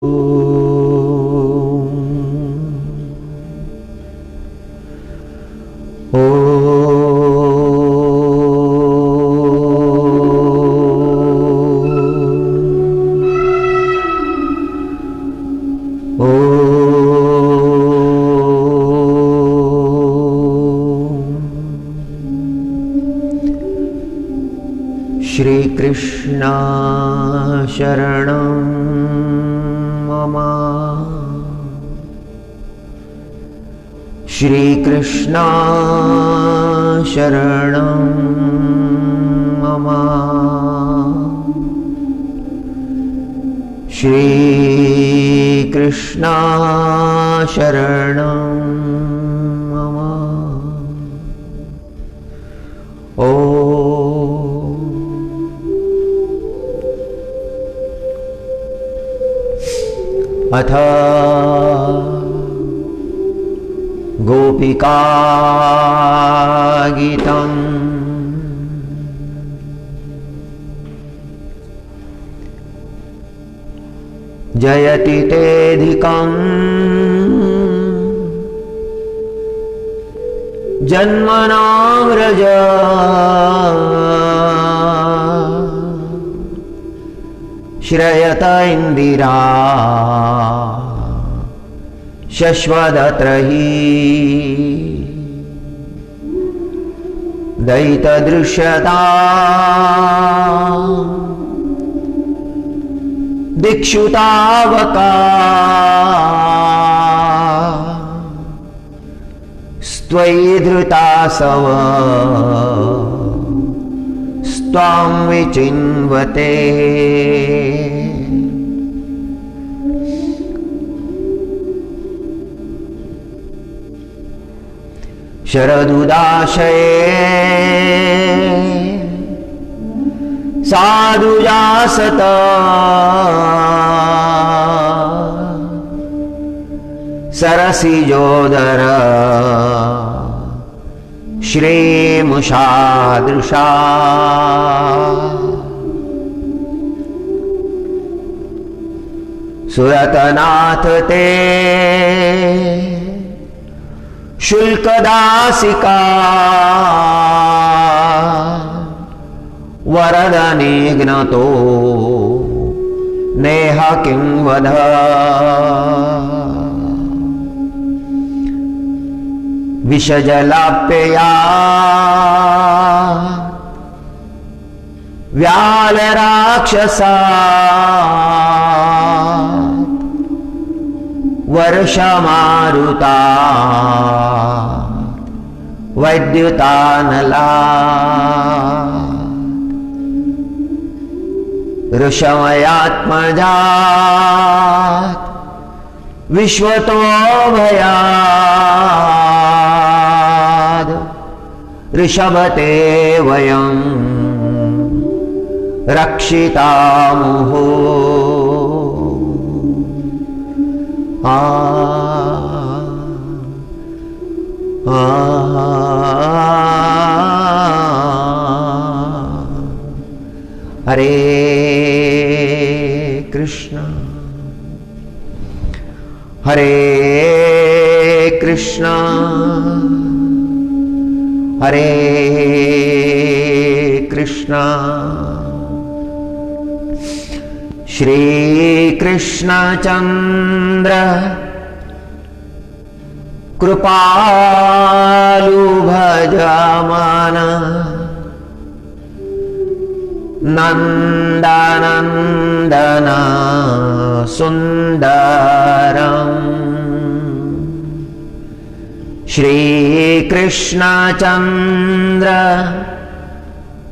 श्री कृष्ण शरणं मम। श्री कृष्ण शरणं मम। श्री कृष्ण शरणं मम। अथ गोपिका गीतम्। जयति तेऽधिकम् जन्मनां व्रज। श्रयत इंदिरा शश्वदत्र हि। दयितदृश्यता दिक्षुतावका। स्त्वयि धृतासव त्वां विचिन्वते। शरदुदाशये साधुजासत। सरसिजोदर श्रीमुषादृशा। सुरतनाथ ते शुल्कदासिका। वरदनिघ्नतो नेह किं वद। विषजलाप्यया व्यालराक्षसा। वर्षमारुता वैद्युतानला। ऋषमयात्मजा विश्वतो भयाद। ऋषभते वयं रक्षितामुहो। हरे कृष्ण हरे कृष्ण हरे कृष्ण। श्री कृष्ण चंद्र कृपालु भजमान। नंदनंदन सुंदरम। श्री कृष्ण चंद्र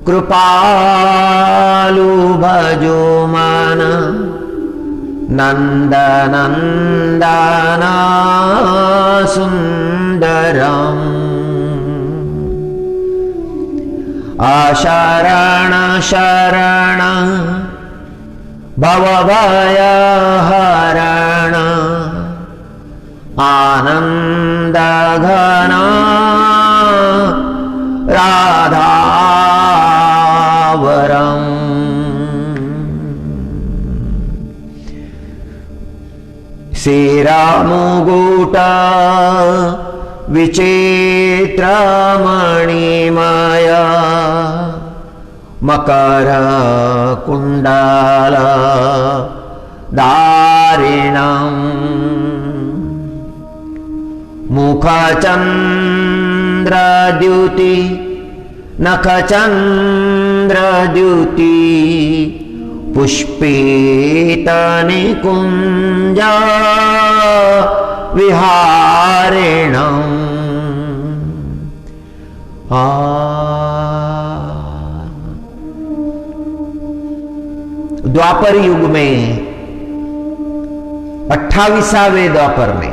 कृपालु भजो मन। नंदनंदन सुंदरम। अशरण शरण भवभयहरण। आनंद घन राधावरम। श्रीरामुगूटा विचित्रमणिमाया मकर कुंडल दारिणम् मुखचंद्रद्युति नखचंद्रद्युति पुष्पितनिकुंज विहारिणम् द्वापर युग में 28वें द्वापर में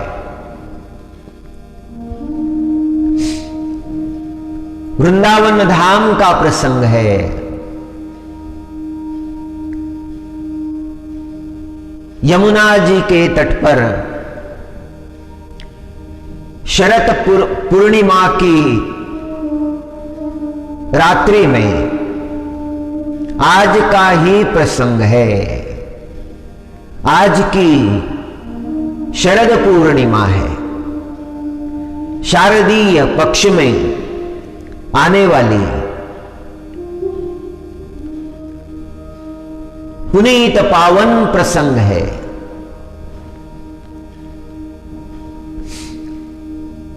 वृंदावन धाम का प्रसंग है। यमुना जी के तट पर शरत पूर्णिमा की रात्रि में आज का ही प्रसंग है। आज की शरद पूर्णिमा है। शारदीय पक्ष में आने वाली पुनीत पावन प्रसंग है।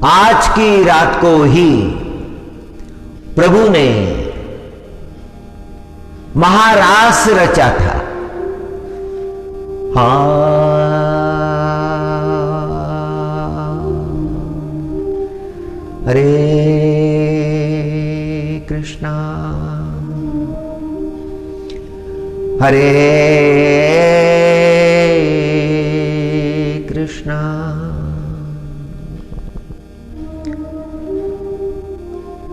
आज की रात को ही प्रभु ने महारास रचा था। हरे कृष्णा हरे कृष्णा।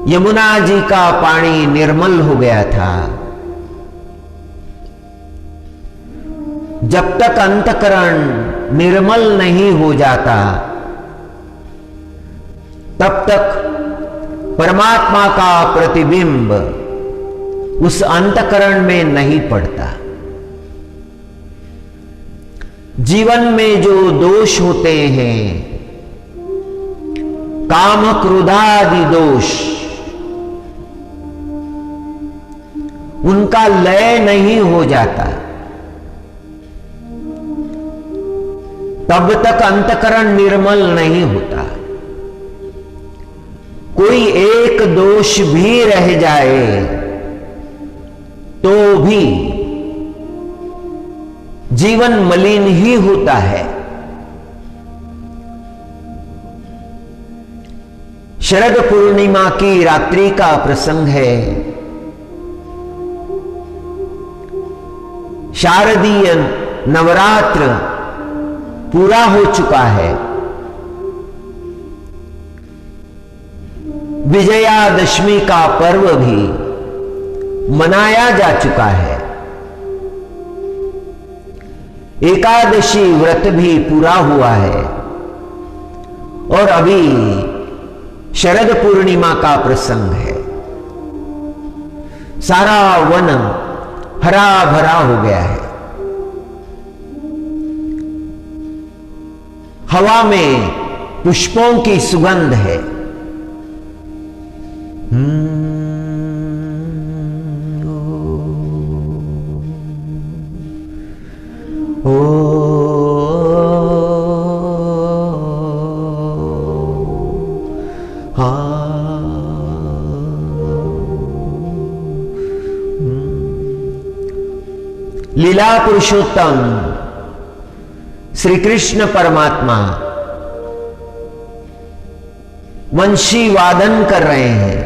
यमुना जी का पानी निर्मल हो गया था। जब तक अंतकरण निर्मल नहीं हो जाता तब तक परमात्मा का प्रतिबिंब उस अंतकरण में नहीं पड़ता। जीवन में जो दोष होते हैं, काम क्रोधादि दोष, उनका लय नहीं हो जाता तब तक अंतकरण निर्मल नहीं होता। कोई एक दोष भी रह जाए तो भी जीवन मलिन ही होता है। शरद पूर्णिमा की रात्रि का प्रसंग है। शारदीय नवरात्र पूरा हो चुका है। विजयादशमी का पर्व भी मनाया जा चुका है। एकादशी व्रत भी पूरा हुआ है और अभी शरद पूर्णिमा का प्रसंग है। सारा वन हरा भरा हो गया है। हवा में पुष्पों की सुगंध है। लीला पुरुषोत्तम श्री कृष्ण परमात्मा वंशी वादन कर रहे हैं।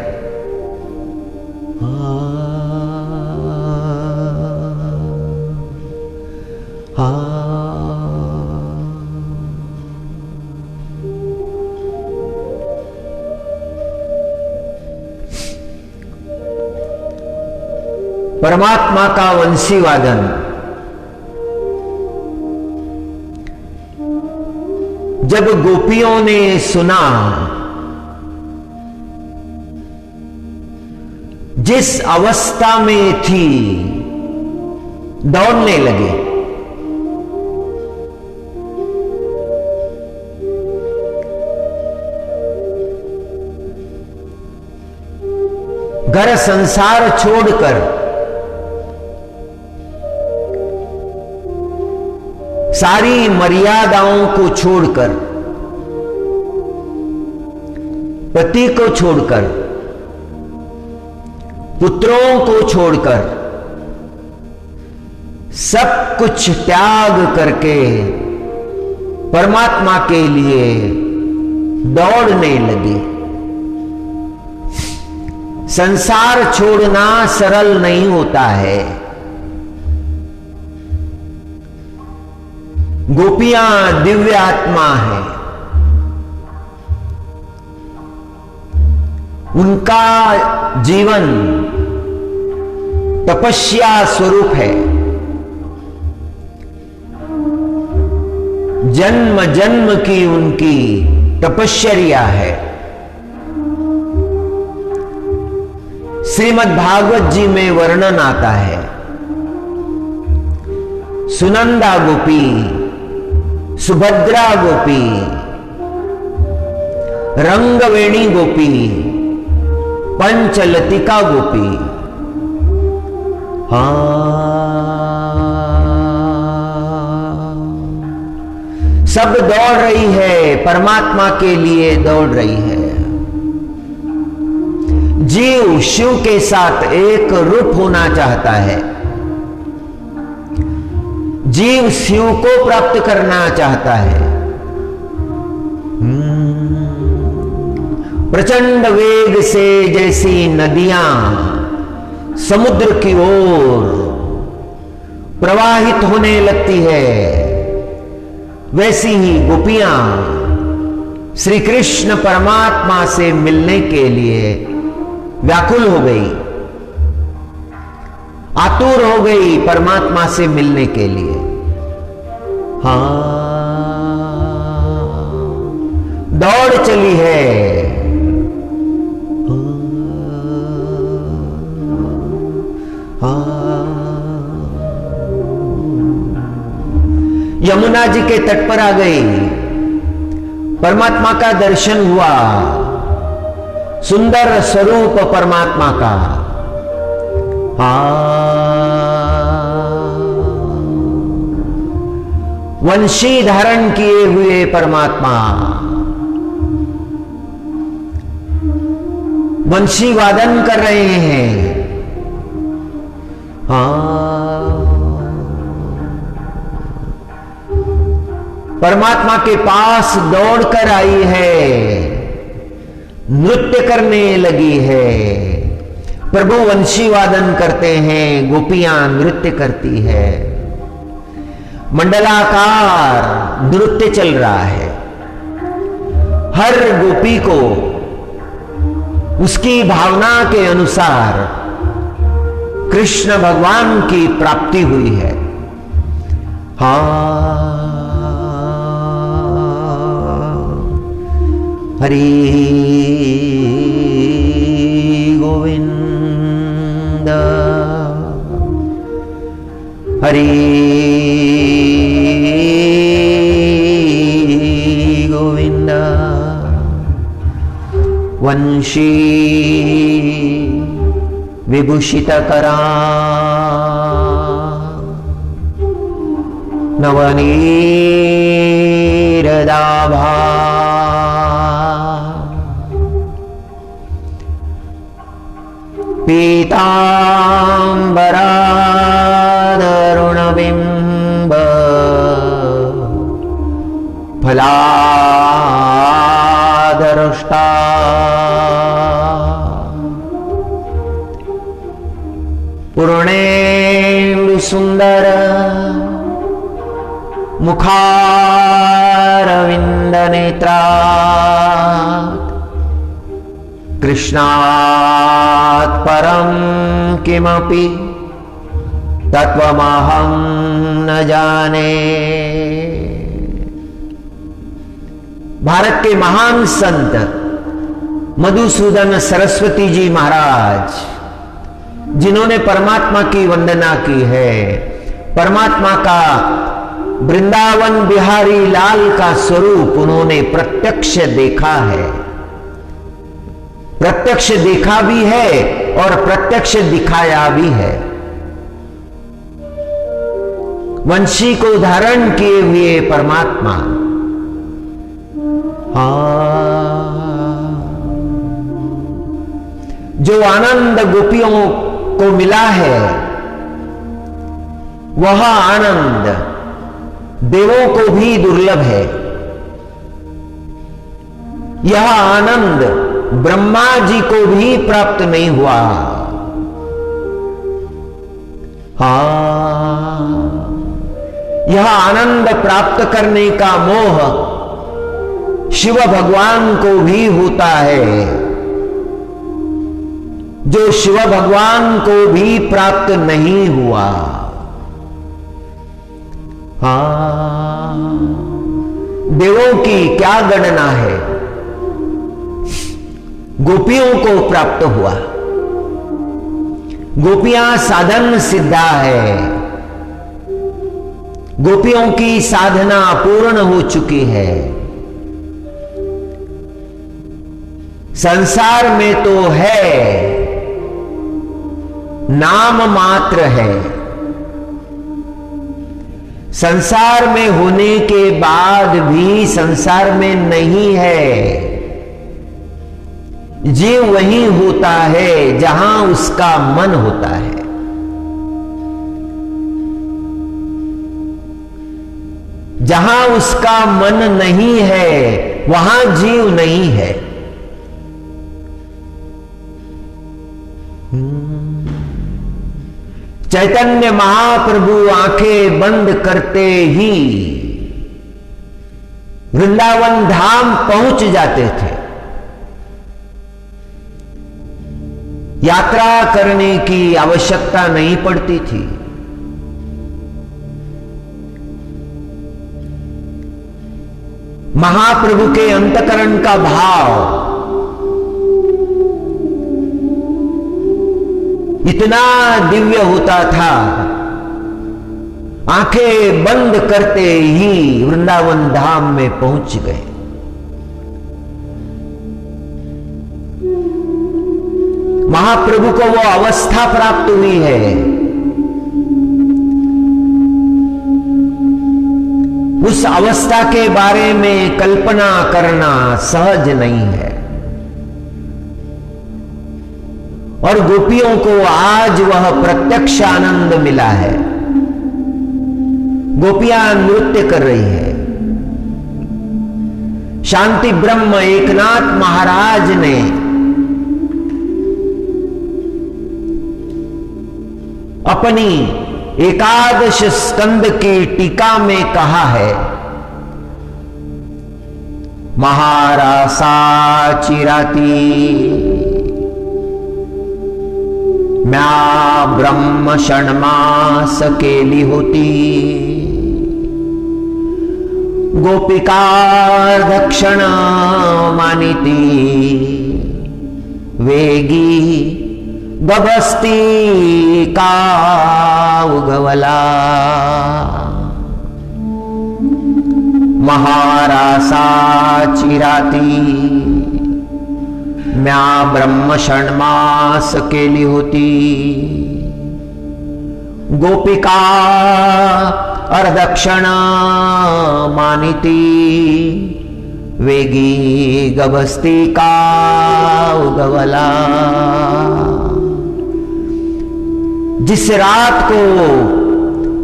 परमात्मा का वंशी वादन जब गोपियों ने सुना, जिस अवस्था में थी दौड़ने लगे। घर संसार छोड़कर सारी मर्यादाओं को छोड़कर, पति को छोड़कर, पुत्रों को छोड़कर, सब कुछ त्याग करके परमात्मा के लिए दौड़ने लगी। संसार छोड़ना सरल नहीं होता है। गोपियां दिव्य आत्मा है, उनका जीवन तपस्या स्वरूप है। जन्म जन्म की उनकी तपश्चर्या है। श्रीमद् भागवत जी में वर्णन आता है, सुनंदा गोपी, सुभद्रा गोपी, रंगवेणी गोपी, पंचलतिका गोपी। सब दौड़ रही है, परमात्मा के लिए दौड़ रही है। जीव शिव के साथ एक रूप होना चाहता है। जीव शिव को प्राप्त करना चाहता है। प्रचंड वेग से जैसी नदियां समुद्र की ओर प्रवाहित होने लगती है, वैसी ही गोपियां श्री कृष्ण परमात्मा से मिलने के लिए व्याकुल हो गई, आतुर हो गई परमात्मा से मिलने के लिए। दौड़ चली है। यमुना जी के तट पर आ गई, परमात्मा का दर्शन हुआ, सुंदर स्वरूप परमात्मा का। वंशी धारण किए हुए परमात्मा, वंशी वादन कर रहे हैं। परमात्मा के पास दौड़कर आई है, नृत्य करने लगी है। प्रभु वंशी वादन करते हैं, गोपियां नृत्य करती है। मंडलाकार नृत्य चल रहा है। हर गोपी को उसकी भावना के अनुसार कृष्ण भगवान की प्राप्ति हुई है। हरि गोविंद, हरि गोविंद। वंशी विभूषितकरा नवनीरदाभा, पीतांबरादरुणबिंब फलादरुष्टा, पूर्णेन्दु सुंदर मुखारविंद नेत्रा, कृष्णात् परं किमपि तत्त्वमहं न जाने। भारत के महान संत मधुसूदन सरस्वती जी महाराज, जिन्होंने परमात्मा की वंदना की है, परमात्मा का वृंदावन बिहारी लाल का स्वरूप उन्होंने प्रत्यक्ष देखा है। प्रत्यक्ष देखा भी है और प्रत्यक्ष दिखाया भी है। वंशी को धारण किए हुए परमात्मा जो आनंद गोपियों को मिला है, वह आनंद देवों को भी दुर्लभ है। यह आनंद ब्रह्मा जी को भी प्राप्त नहीं हुआ। यह आनंद प्राप्त करने का मोह शिव भगवान को भी होता है, जो शिव भगवान को भी प्राप्त नहीं हुआ। देवों की क्या गणना है, गोपियों को प्राप्त हुआ। गोपियां साधन सिद्धा है, गोपियों की साधना पूर्ण हो चुकी है। संसार में तो है, नाम मात्र है। संसार में होने के बाद भी संसार में नहीं है। जीव वहीं होता है जहां उसका मन होता है। जहां उसका मन नहीं है वहां जीव नहीं है। चैतन्य महाप्रभु आंखें बंद करते ही वृंदावन धाम पहुंच जाते थे। यात्रा करने की आवश्यकता नहीं पड़ती थी। महाप्रभु के अंतकरण का भाव इतना दिव्य होता था, आंखें बंद करते ही वृंदावन धाम में पहुंच गए। महाप्रभु को वो अवस्था प्राप्त हुई है, उस अवस्था के बारे में कल्पना करना सहज नहीं है। और गोपियों को आज वह प्रत्यक्ष आनंद मिला है। गोपियां नृत्य कर रही है। शांति ब्रह्म एकनाथ महाराज ने अपनी एकादश स्कंद की टीका में कहा है, महारासा चिराती म्या ब्रह्म षण्मास केली होती, गोपिका दक्षिण मानिती, वेगी गभस्ती का उगवला, महारासा चिराती म्या ब्रह्म षण्मास केली होती, गोपिका अर्दक्षिण मानिती, वेगी गभस्ती का उगवला। जिस रात को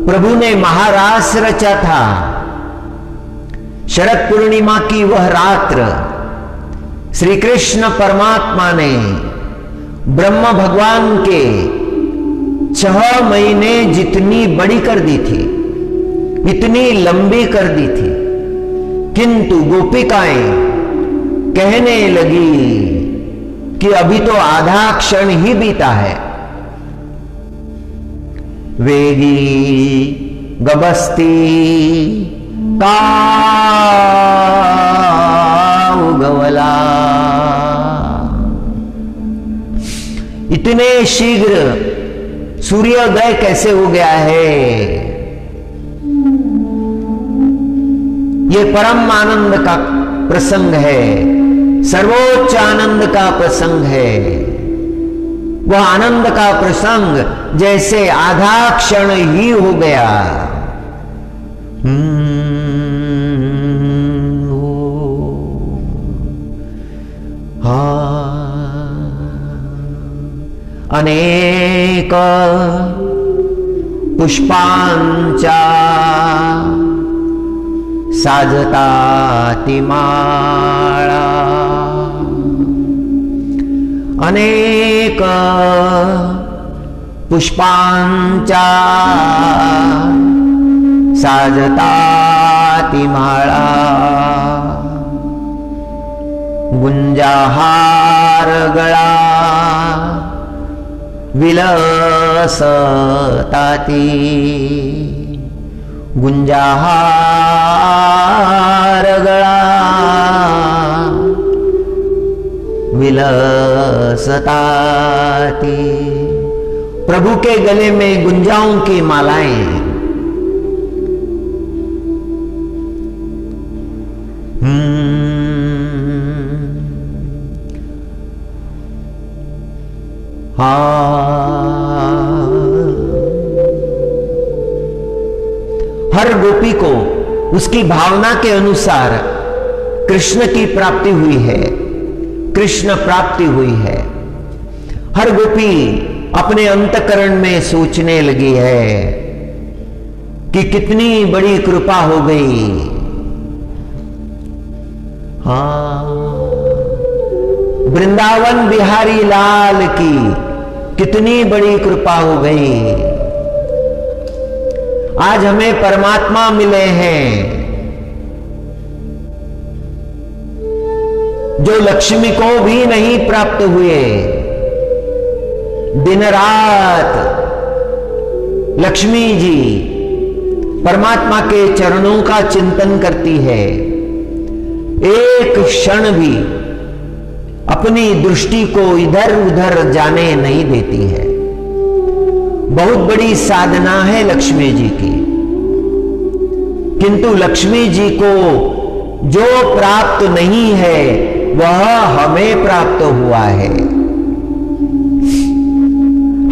प्रभु ने महारास रचा था, शरद पूर्णिमा की वह रात्र श्री कृष्ण परमात्मा ने ब्रह्म भगवान के 6 महीने जितनी बड़ी कर दी थी, इतनी लंबी कर दी थी, किंतु गोपिकाएं कहने लगी कि अभी तो आधा क्षण ही बीता है। वेगी गभस्ती का उगवला। इतने शीघ्र सूर्योदय कैसे हो गया है? ये परम आनंद का प्रसंग है। सर्वोच्च आनंद का प्रसंग है। वह आनंद का प्रसंग जैसे आधा क्षण ही हो गया। अनेक पुष्पांचा साजता ती माळा, अनेक पुष्पांचा साजता ती माळा, गुंजाहार गळा विलसताती, गुंजाहार गळा विलसताती। प्रभु के गले में गुंजाओं की मालाएं, हर गोपी को उसकी भावना के अनुसार कृष्ण की प्राप्ति हुई है, कृष्ण प्राप्ति हुई है। हर गोपी अपने अंतकरण में सोचने लगी है कि कितनी बड़ी कृपा हो गई। वृंदावन बिहारी लाल की कितनी बड़ी कृपा हो गई। आज हमें परमात्मा मिले हैं जो लक्ष्मी को भी नहीं प्राप्त हुए। दिन रात लक्ष्मी जी परमात्मा के चरणों का चिंतन करती है, एक क्षण भी अपनी दृष्टि को इधर उधर जाने नहीं देती है। बहुत बड़ी साधना है लक्ष्मी जी की, किंतु लक्ष्मी जी को जो प्राप्त नहीं है वह हमें प्राप्त हुआ है।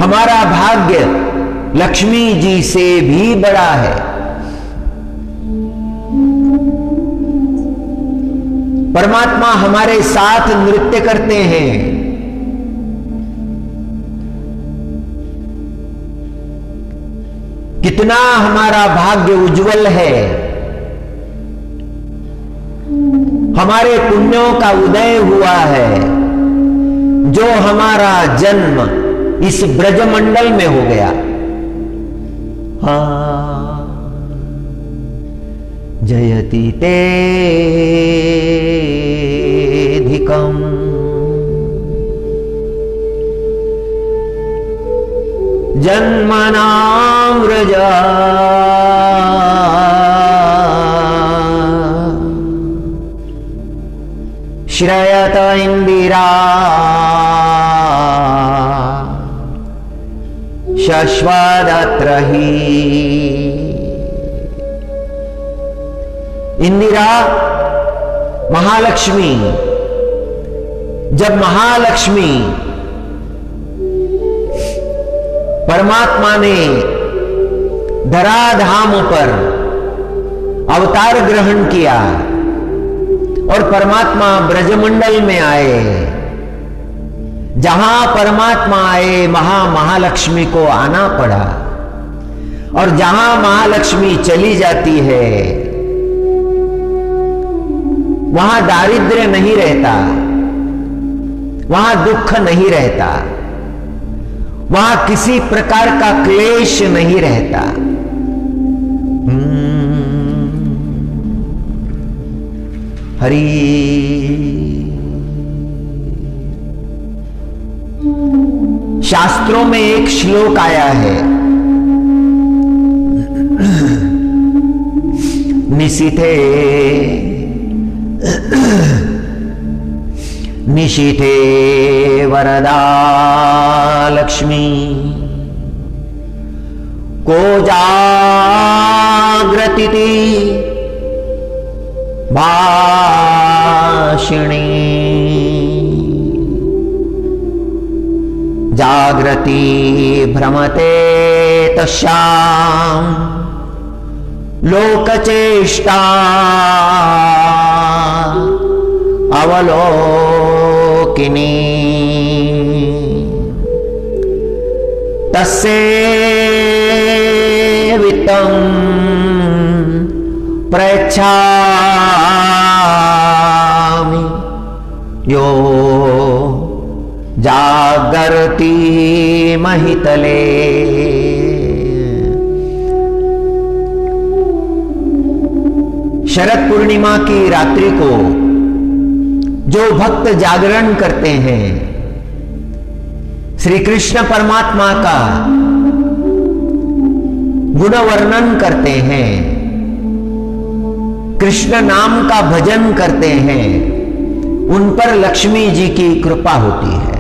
हमारा भाग्य लक्ष्मी जी से भी बड़ा है। परमात्मा हमारे साथ नृत्य करते हैं। कितना हमारा भाग्य उज्जवल है। हमारे पुण्यों का उदय हुआ है, जो हमारा जन्म इस ब्रजमंडल में हो गया। जयति तेऽधिकम् जन्मनां व्रजा श्रयत इंदिरा शश्वदत्र ही। इंदिरा महालक्ष्मी, जब महालक्ष्मी परमात्मा ने धराधाम पर अवतार ग्रहण किया और परमात्मा ब्रजमंडल में आए, जहां परमात्मा आए वहां महालक्ष्मी को आना पड़ा। और जहां महालक्ष्मी चली जाती है वहां दारिद्र्य नहीं रहता, वहां दुख नहीं रहता, वहां किसी प्रकार का क्लेश नहीं रहता। हरि शास्त्रों में एक श्लोक आया है, निशीथे निशीथे वरदा लक्ष्मी को जागृति भास्वती जागृति भ्रमते तस्यां लोकचेष्टा अवलोकिनी तस्येवितं प्रयच्छामि यो जागर्ति महितले। शरद पूर्णिमा की रात्रि को जो भक्त जागरण करते हैं, श्री कृष्ण परमात्मा का गुण वर्णन करते हैं, कृष्ण नाम का भजन करते हैं, उन पर लक्ष्मी जी की कृपा होती है।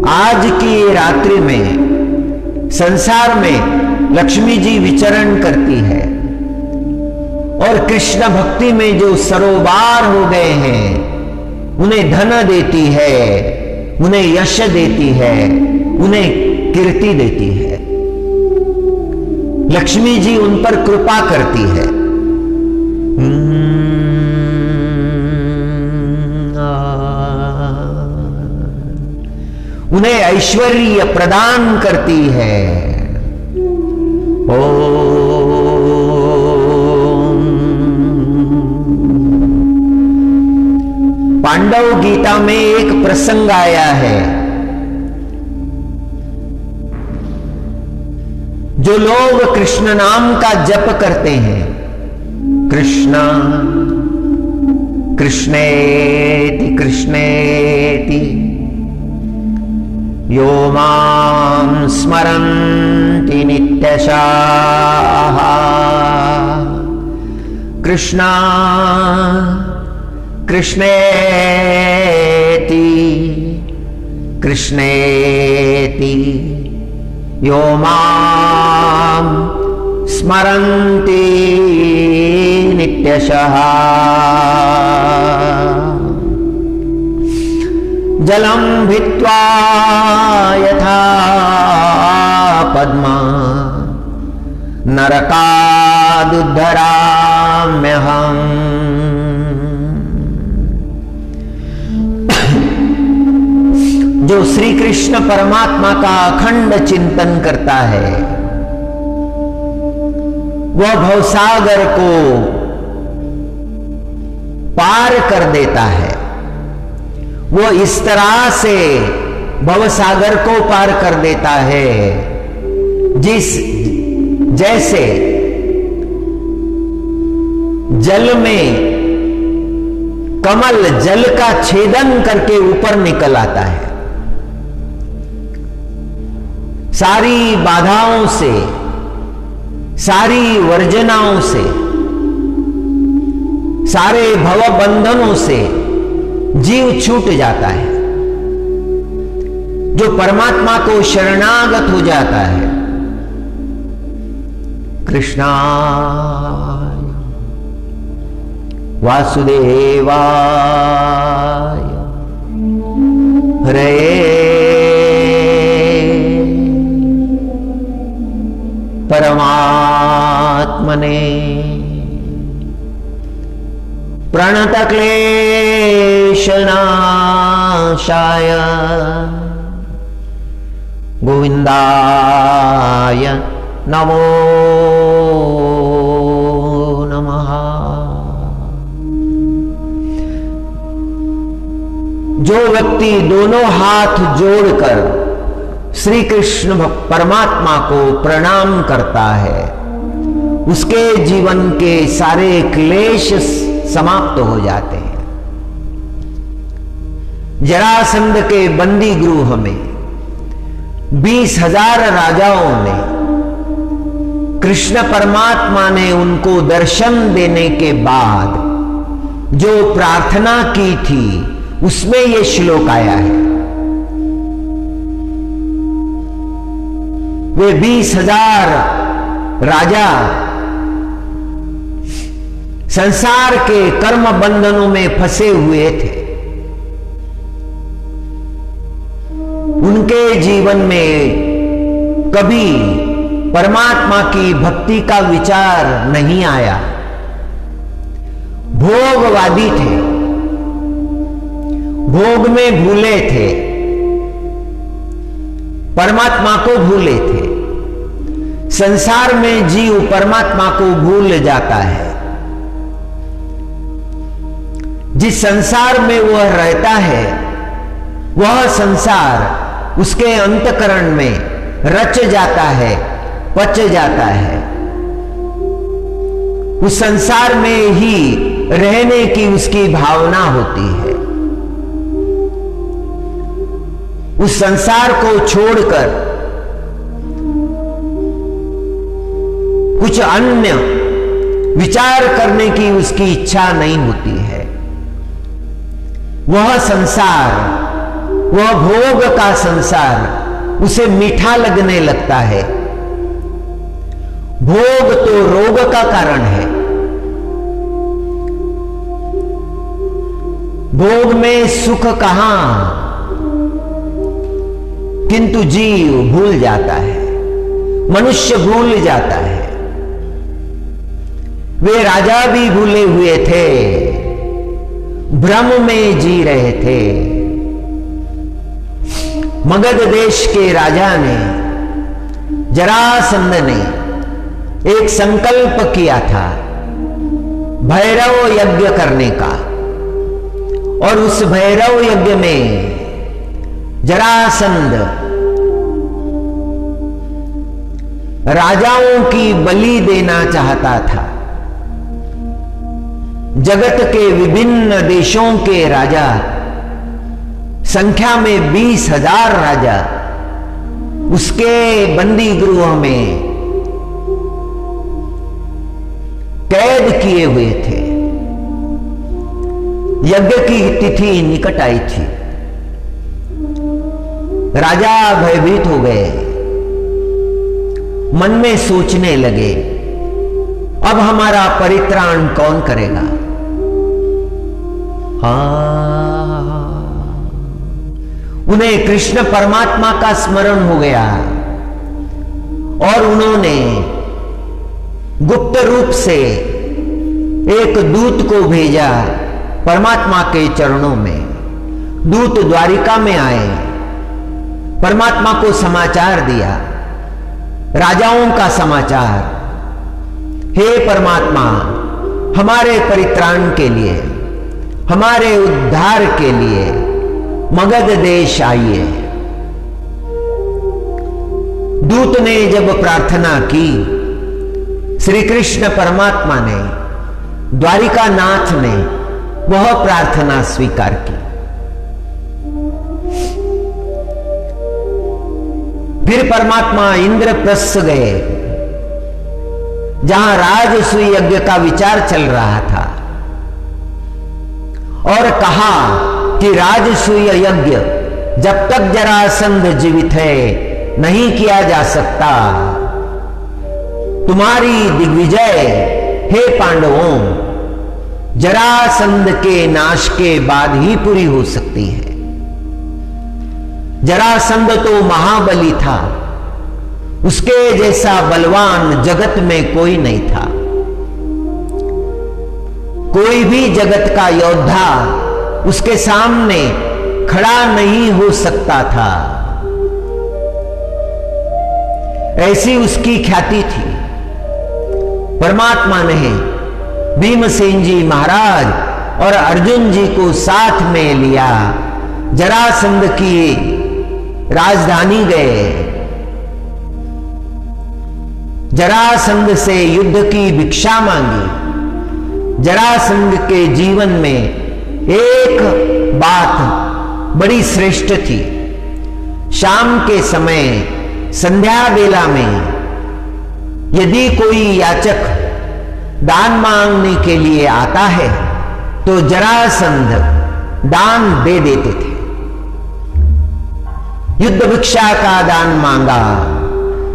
आज की रात्रि में संसार में लक्ष्मी जी विचरण करती है और कृष्ण भक्ति में जो सरोबार हो गए हैं उन्हें धन देती है, उन्हें यश देती है, उन्हें कीर्ति देती है। लक्ष्मी जी उन पर कृपा करती है। उन्हें ऐश्वर्य प्रदान करती है। पांडव गीता में एक प्रसंग आया है। जो लोग कृष्ण नाम का जप करते हैं, कृष्णा कृष्णेति कृष्णेति यो मां स्मरन्ति नित्यशः कृष्णा कृष्णेति कृष्णेति यो मां स्मरन्ति नित्यशः जलं भित्वा यथा पद्मा नरकादुद्धराम्यहम्। जो श्री कृष्ण परमात्मा का अखंड चिंतन करता है वह भवसागर को पार कर देता है। वो इस तरह से भवसागर को पार कर देता है जैसे जल में कमल जल का छेदन करके ऊपर निकल आता है। सारी बाधाओं से, सारी वर्जनाओं से, सारे भव बंधनों से जीव छूट जाता है। जो परमात्मा को शरणागत हो जाता है। कृष्णाय वासुदेवाय हरे परमात्मने प्रणतक्लेशनाशाय गोविंदाय नमो नमः। जो व्यक्ति दोनों हाथ जोड़कर श्री कृष्ण परमात्मा को प्रणाम करता है उसके जीवन के सारे क्लेश समाप्त हो जाते हैं। जरासंध के बंदी गृह में 20,000 राजाओं ने कृष्ण परमात्मा ने उनको दर्शन देने के बाद जो प्रार्थना की थी उसमें यह श्लोक आया है। वे 20,000 राजा संसार के कर्म बंधनों में फंसे हुए थे। उनके जीवन में कभी परमात्मा की भक्ति का विचार नहीं आया। भोगवादी थे, भोग में भूले थे, परमात्मा को भूले थे। संसार में जीव परमात्मा को भूल जाता है। जिस संसार में वह रहता है, वह संसार उसके अंतकरण में रच जाता है, पच जाता है। उस संसार में ही रहने की उसकी भावना होती है। उस संसार को छोड़कर कुछ अन्य विचार करने की उसकी इच्छा नहीं होती है। वह संसार, वह भोग का संसार उसे मीठा लगने लगता है। भोग तो रोग का कारण है। भोग में सुख कहां, किंतु जीव भूल जाता है, मनुष्य भूल जाता है। वे राजा भी भूले हुए थे, भ्रम में जी रहे थे। मगध देश के राजा ने, जरासंध ने एक संकल्प किया था भैरव यज्ञ करने का, और उस भैरव यज्ञ में जरासंध राजाओं की बलि देना चाहता था। जगत के विभिन्न देशों के राजा, संख्या में 20,000 राजा उसके बंदी गृह में कैद किए हुए थे। यज्ञ की तिथि निकट आई थी। राजा भयभीत हो गए, मन में सोचने लगे, अब हमारा परित्राण कौन करेगा? उन्हें कृष्ण परमात्मा का स्मरण हो गया और उन्होंने गुप्त रूप से एक दूत को भेजा परमात्मा के चरणों में। दूत द्वारिका में आए, परमात्मा को समाचार दिया, राजाओं का समाचार। हे परमात्मा, हमारे परित्राण के लिए, हमारे उद्धार के लिए मगध देश आइए। दूत ने जब प्रार्थना की, श्री कृष्ण परमात्मा ने, द्वारिका नाथ ने वह प्रार्थना स्वीकार की। फिर परमात्मा इंद्रप्रस्थ गए, जहां राजसूय यज्ञ का विचार चल रहा था, और कहा कि राजसूय यज्ञ जब तक जरासंध जीवित है नहीं किया जा सकता। तुम्हारी दिग्विजय हे पांडवों जरासंध के नाश के बाद ही पूरी हो सकती है। जरासंध तो महाबली था, उसके जैसा बलवान जगत में कोई नहीं था। कोई भी जगत का योद्धा उसके सामने खड़ा नहीं हो सकता था, ऐसी उसकी ख्याति थी। परमात्मा ने भीमसेन जी महाराज और अर्जुन जी को साथ में लिया, जरासंध की राजधानी गए। जरासंध से युद्ध की भिक्षा मांगी। जरासंध के जीवन में एक बात बड़ी श्रेष्ठ थी। शाम के समय संध्या वेला में यदि कोई याचक दान मांगने के लिए आता है तो जरासंध दान दे देते थे। युद्ध भिक्षा का दान मांगा,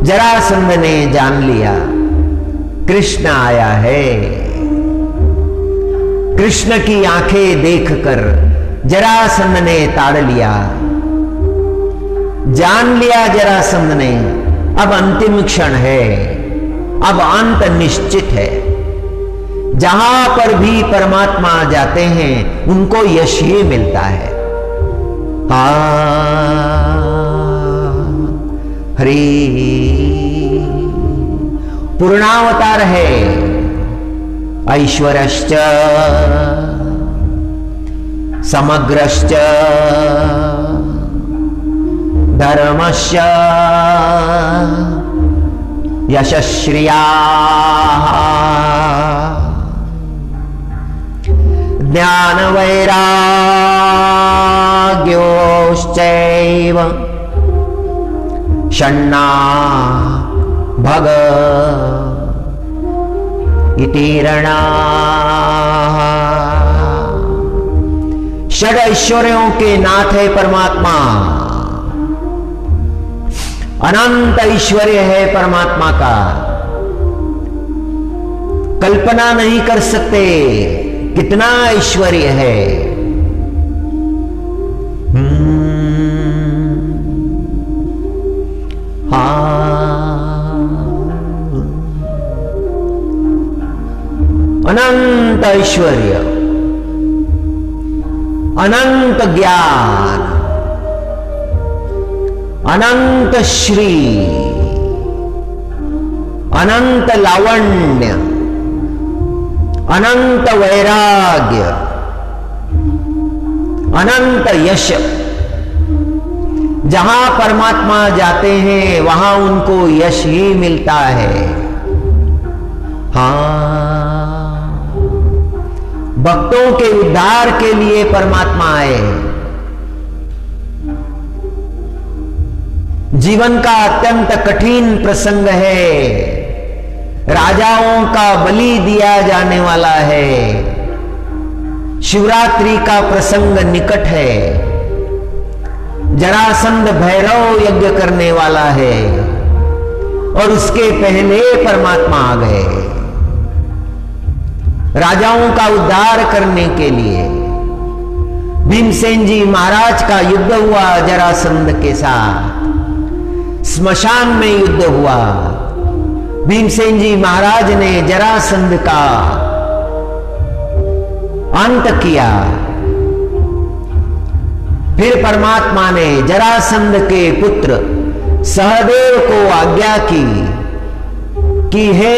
जरासंध ने जान लिया कृष्ण आया है। कृष्ण की आंखें देखकर जरासंध ने ताड़ लिया, जान लिया जरासंध ने अब अंतिम क्षण है, अब अंत निश्चित है। जहां पर भी परमात्मा जाते हैं उनको यश ही मिलता है। हरि पूर्णावतार है, ऐश्वर्यश्च समग्रश्च धर्मश्च यशश्रिया ज्ञान वैराग्योश्चैव षण्णा भग इति रणा। षड ऐश्वर्यों के नाथ है परमात्मा, अनंत ऐश्वर्य है परमात्मा का, कल्पना नहीं कर सकते कितना ऐश्वर्य है। अनंत ऐश्वर्य, अनंत ज्ञान, अनंत श्री, अनंत लावण्य, अनंत वैराग्य, अनंत यश। जहां परमात्मा जाते हैं वहां उनको यश ही मिलता है। भक्तों के उद्धार के लिए परमात्मा आए। जीवन का अत्यंत कठिन प्रसंग है, राजाओं का बलि दिया जाने वाला है, शिवरात्रि का प्रसंग निकट है, जरासंध भैरव यज्ञ करने वाला है और उसके पहले परमात्मा आ गए राजाओं का उद्धार करने के लिए। भीमसेन जी महाराज का युद्ध हुआ जरासंध के साथ, स्मशान में युद्ध हुआ। भीमसेन जी महाराज ने जरासंध का अंत किया। फिर परमात्मा ने जरासंध के पुत्र सहदेव को आज्ञा की कि हे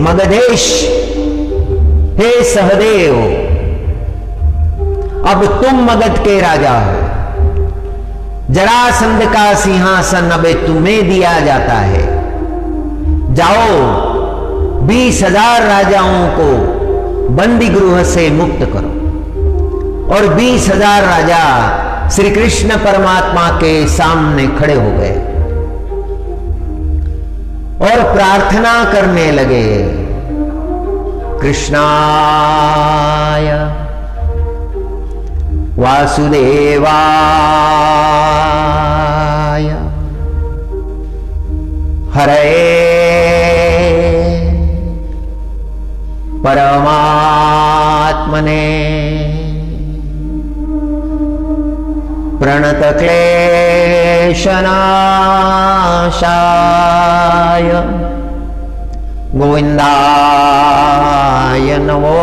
मगधेश, हे सहदेव, अब तुम मगध के राजा हो। जरासंध का सिंहासन अब तुम्हें दिया जाता है। जाओ 20,000 राजाओं को बंदी गृह से मुक्त करो। और 20,000 राजा श्री कृष्ण परमात्मा के सामने खड़े हो गए और प्रार्थना करने लगे, कृष्णाय वासुदेवाय हरे परमात्मने प्रणत क्लेशनाशाय गोविंदाय नमो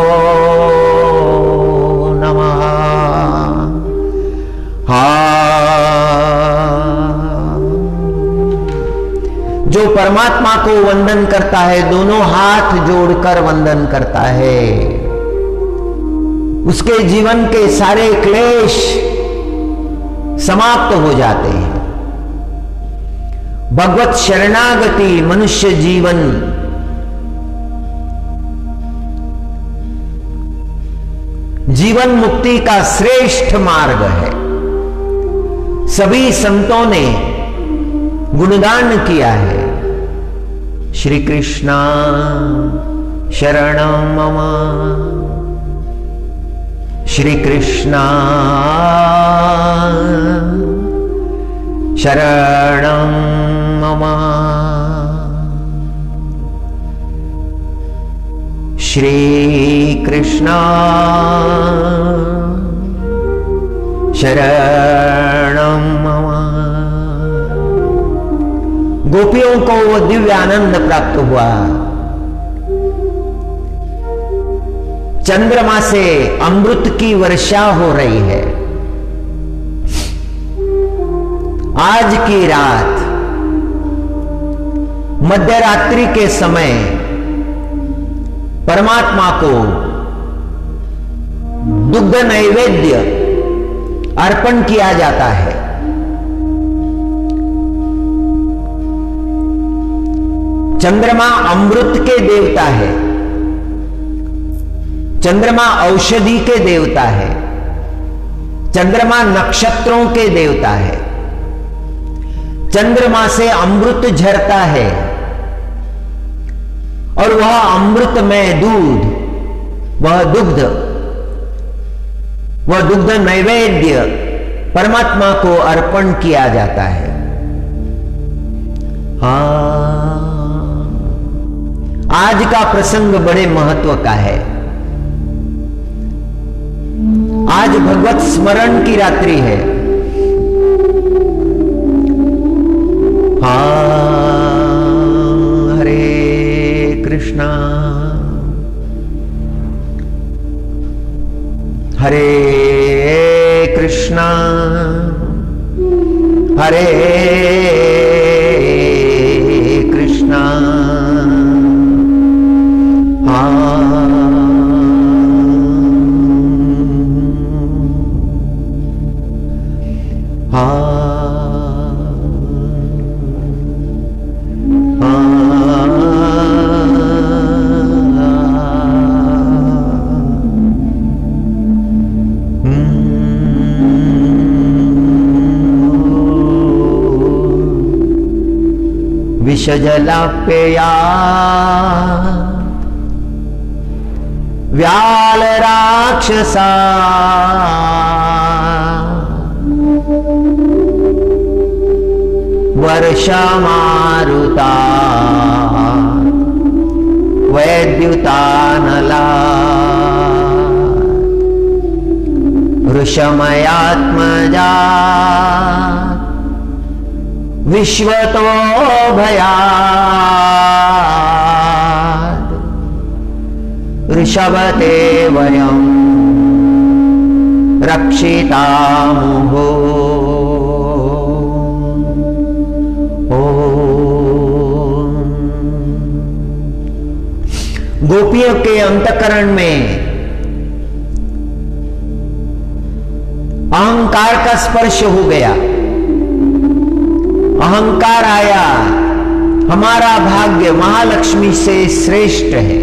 नमः। जो परमात्मा को वंदन करता है, दोनों हाथ जोड़कर वंदन करता है, उसके जीवन के सारे क्लेश समाप्त हो जाते हैं। भगवत शरणागति मनुष्य जीवन जीवन मुक्ति का श्रेष्ठ मार्ग है। सभी संतों ने गुणगान किया है, श्री कृष्ण शरणं मम, श्री कृष्ण शरणं मम, श्री कृष्ण शरणं मम। गोपियों को वो दिव्य आनंद प्राप्त हुआ। चंद्रमा से अमृत की वर्षा हो रही है। आज की रात मध्यरात्रि के समय परमात्मा को दुग्ध नैवेद्य अर्पण किया जाता है। चंद्रमा अमृत के देवता है, चंद्रमा औषधि के देवता है, चंद्रमा नक्षत्रों के देवता है। चंद्रमा से अमृत झरता है और वह अमृतमय दूध, वह दुग्ध नैवेद्य परमात्मा को अर्पण किया जाता है। आज का प्रसंग बड़े महत्व का है। आज भगवत स्मरण की रात्रि है। हरे कृष्णा हरे कृष्णा हरे कृष्णा विषजलाप्यया व्याल राक्षसा वर्षा मारुता वैद्युतानला वृषमयात्मजा विश्वतो भयात् ऋषभते वयं रक्षितामुहो। गोपियों के अंतकरण में अहंकार का स्पर्श हो गया। अहंकार आया, हमारा भाग्य महालक्ष्मी से श्रेष्ठ है।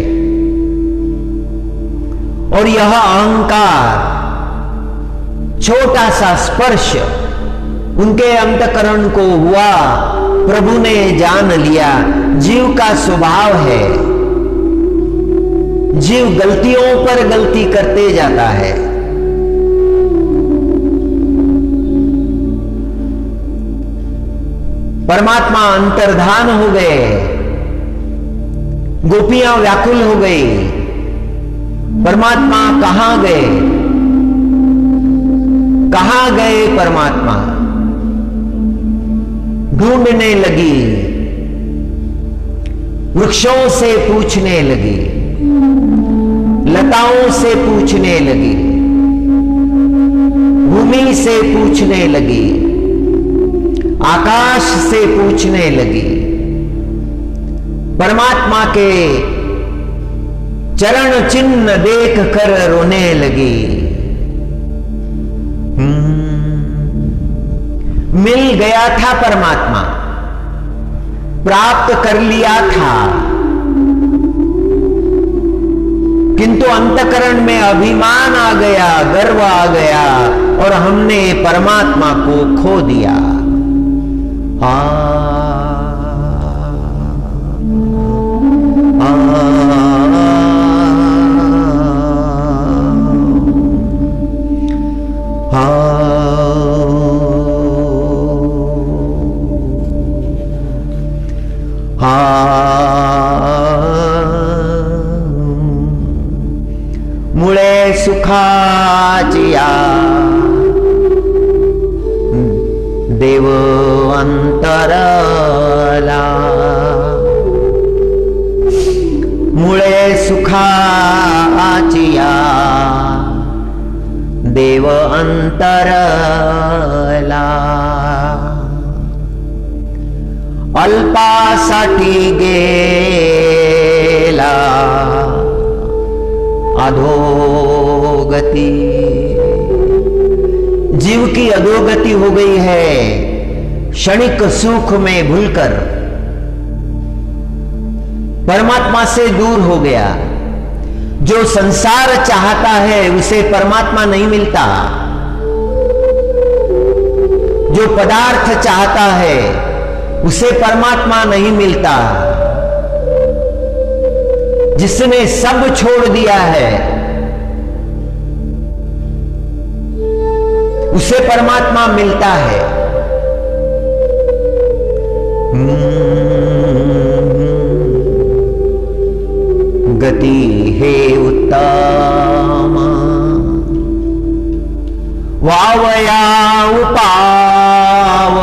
और यह अहंकार, छोटा सा स्पर्श उनके अंतकरण को हुआ। प्रभु ने जान लिया जीव का स्वभाव है, जीव गलतियों पर गलती करते जाता है। परमात्मा अंतर्धान हो गए, गोपियां व्याकुल हो गई। परमात्मा कहां गए? कहां गए परमात्मा? ढूंढने लगी, वृक्षों से पूछने लगी, लताओं से पूछने लगी, भूमि से पूछने लगी, आकाश से पूछने लगी। परमात्मा के चरण चिन्ह देख कर रोने लगी। मिल गया था परमात्मा, प्राप्त कर लिया था, किंतु अंतकरण में अभिमान आ गया, गर्व आ गया और हमने परमात्मा को खो दिया। मुळे सुखाचिया देव अंतरला, मुळे सुखाचिया देव अंतरला, अल्पासाठी गेला अधोगति। जीव की अधोगति हो गई है क्षणिक सुख में भूलकर, परमात्मा से दूर हो गया। जो संसार चाहता है उसे परमात्मा नहीं मिलता, जो पदार्थ चाहता है उसे परमात्मा नहीं मिलता। जिसने सब छोड़ दिया है उसे परमात्मा मिलता है। गति है उत्तम वावया उपाव,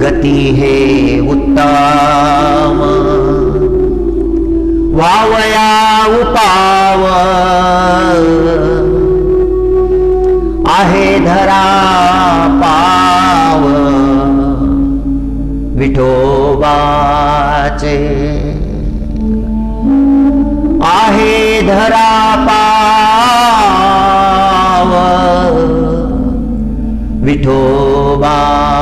गति है उत्तम वावया उपाव, आहे धरा पाव विठोबाचे, आहे धरा पाव विठोबाचे,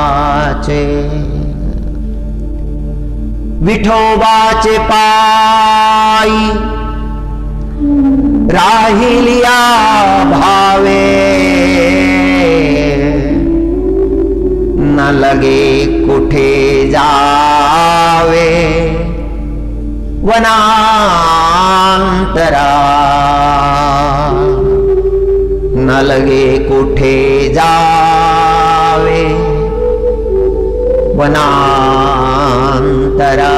विठोबाचे पायी राहिलिया भावे, न लगे कुठे जावे वनांतरा, न लगे कुठे जावे वनांतरा।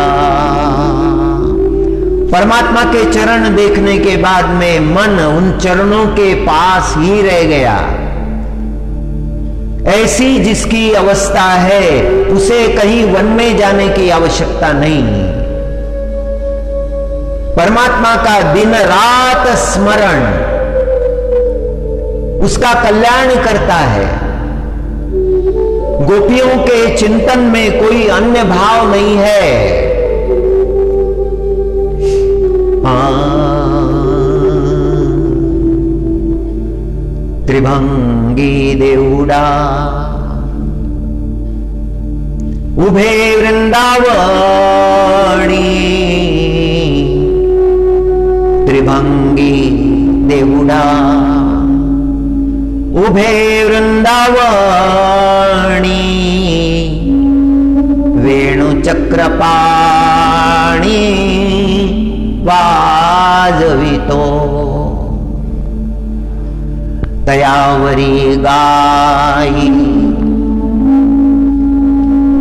परमात्मा के चरण देखने के बाद में मन उन चरणों के पास ही रह गया। ऐसी जिसकी अवस्था है उसे कहीं वन में जाने की आवश्यकता नहीं। परमात्मा का दिन रात स्मरण उसका कल्याण करता है। गोपियों के चिंतन में कोई अन्य भाव नहीं है। त्रिभंगी देवुडा उभे वृंदावनी, त्रिभंगी देवुडा उभे वृंदावनी, वेणुचक्रपाणी वाजवितो, तयावरी गाई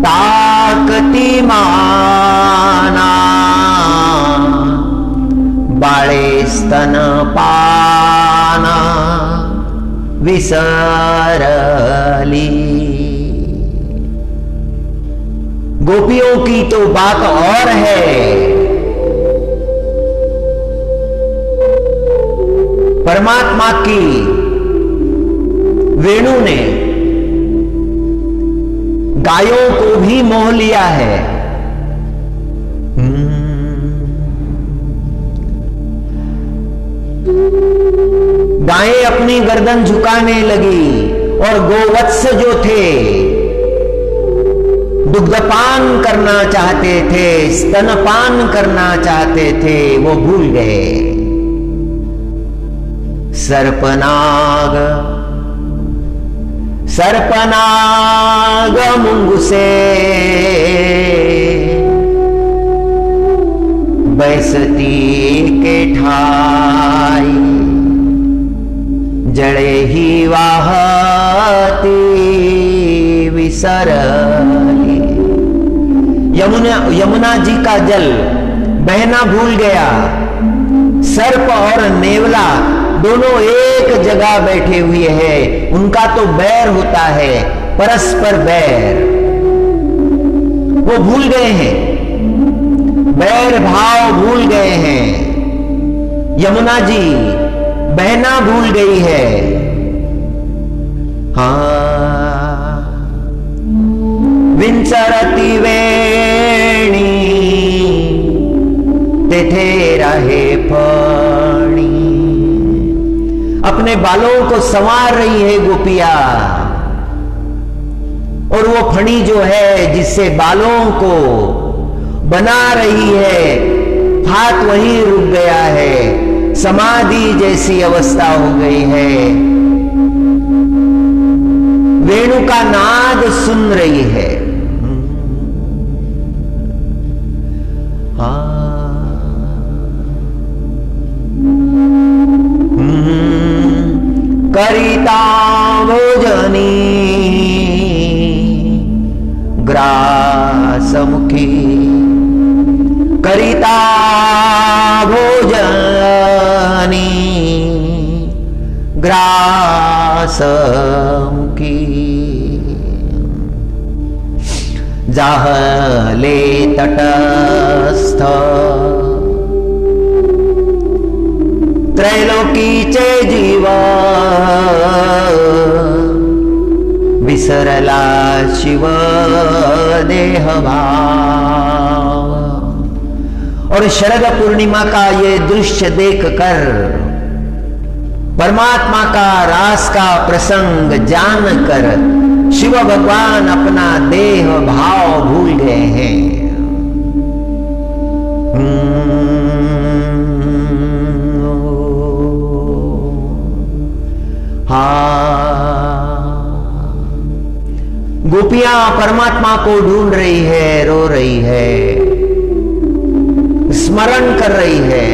ताकती माना, बाळे स्तनपाना विसरली। गोपियों की तो बात और है। परमात्मा की वेणु ने गायों को भी मोह लिया है। गायें अपनी गर्दन झुकाने लगी और गोवत्स जो थे दुग्धपान करना चाहते थे, स्तनपान करना चाहते थे, वो भूल गए। सर्पनाग सर्पनाग मुंगुसे बैसती के ठाई, जड़े ही वाहती विसरली। यमुना जी का जल बहना भूल गया। सर्प और नेवला दोनों एक जगह बैठे हुए हैं, उनका तो बैर होता है, परस्पर बैर, वो भूल गए हैं, बैर भाव भूल गए हैं। यमुना जी बहना भूल गई है। हाँ, विंचरती वेणी तेथे रहे फणी, अपने बालों को संवार रही है गोपिया, और वो फणी जो है जिससे बालों को बना रही है, हाथ वहीं रुक गया है, समाधि जैसी अवस्था हो गई है। वेणु का नाद सुन रही है। करिता भोजनी ग्रासमुखी, करिता भोजनी ग्रासमुखी, जाहले तटस्थ त्रैलोकीचे जीव, विसरला शिव देह भाव। और शरद पूर्णिमा का ये दृश्य देखकर परमात्मा का रास का प्रसंग जानकर शिव भगवान अपना देह भाव भूल गए हैं। गोपियां परमात्मा को ढूंढ रही है, रो रही है, स्मरण कर रही है।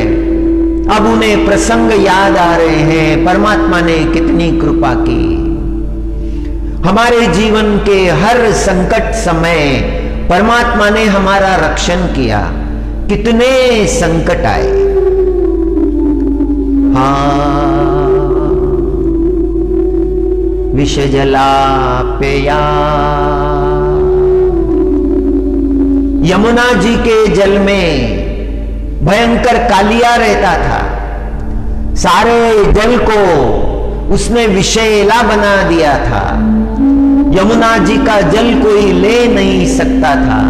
अब उन्हें प्रसंग याद आ रहे हैं, परमात्मा ने कितनी कृपा की। हमारे जीवन के हर संकट समय परमात्मा ने हमारा रक्षण किया। कितने संकट आए। हाँ, विष जलापेया, यमुना जी के जल में भयंकर कालिया रहता था। सारे जल को उसने विषैला बना दिया था। यमुना जी का जल कोई ले नहीं सकता था।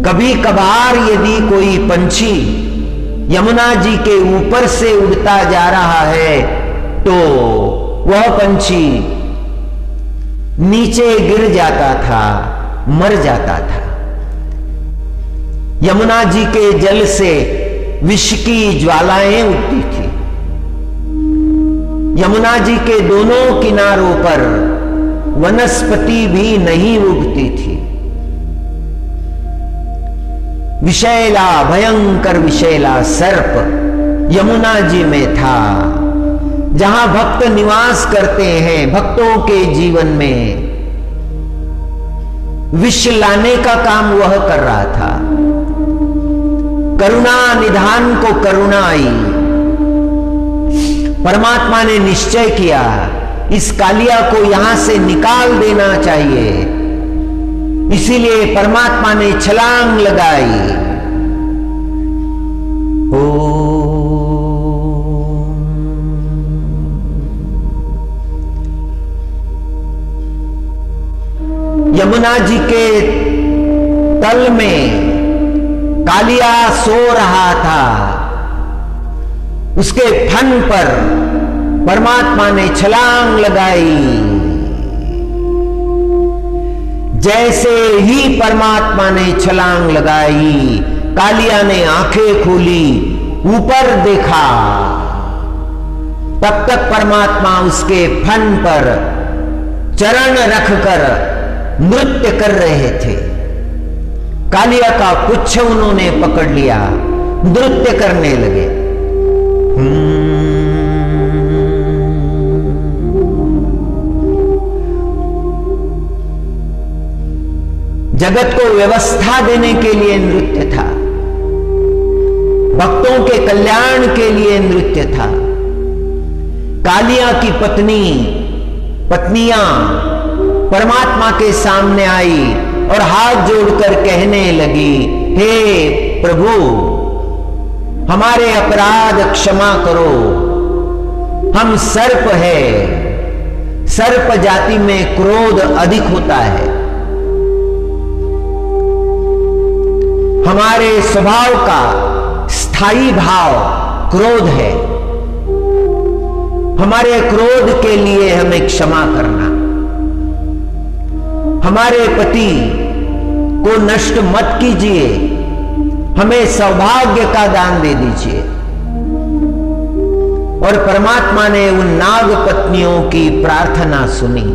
कभी कभार यदि कोई पंछी यमुना जी के ऊपर से उड़ता जा रहा है तो वह पंछी नीचे गिर जाता था, मर जाता था। यमुना जी के जल से विष की ज्वालाएं उठती थी। यमुना जी के दोनों किनारों पर वनस्पति भी नहीं उगती थी। विषैला, भयंकर विषैला सर्प यमुना जी में था। जहां भक्त निवास करते हैं, भक्तों के जीवन में विष लाने का काम वह कर रहा था। करुणा निधान को करुणा आई। परमात्मा ने निश्चय किया इस कालिया को यहां से निकाल देना चाहिए। इसीलिए परमात्मा ने छलांग लगाई। यमुना जी के तल में कालिया सो रहा था। उसके फन पर परमात्मा ने छलांग लगाई। जैसे ही परमात्मा ने छलांग लगाई, कालिया ने आंखें खोली, ऊपर देखा। तब तक परमात्मा उसके फन पर चरण रखकर नृत्य कर रहे थे। कालिया का पुच्छ उन्होंने पकड़ लिया, नृत्य करने लगे। जगत को व्यवस्था देने के लिए नृत्य था। भक्तों के कल्याण के लिए नृत्य था। कालिया की पत्नियां परमात्मा के सामने आई और हाथ जोड़कर कहने लगी, हे प्रभु, हमारे अपराध क्षमा करो, हम सर्प है, सर्प जाति में क्रोध अधिक होता है, हमारे स्वभाव का स्थायी भाव क्रोध है, हमारे क्रोध के लिए हमें क्षमा करना, हमारे पति को नष्ट मत कीजिए, हमें सौभाग्य का दान दे दीजिए। और परमात्मा ने उन नाग पत्नियों की प्रार्थना सुनी।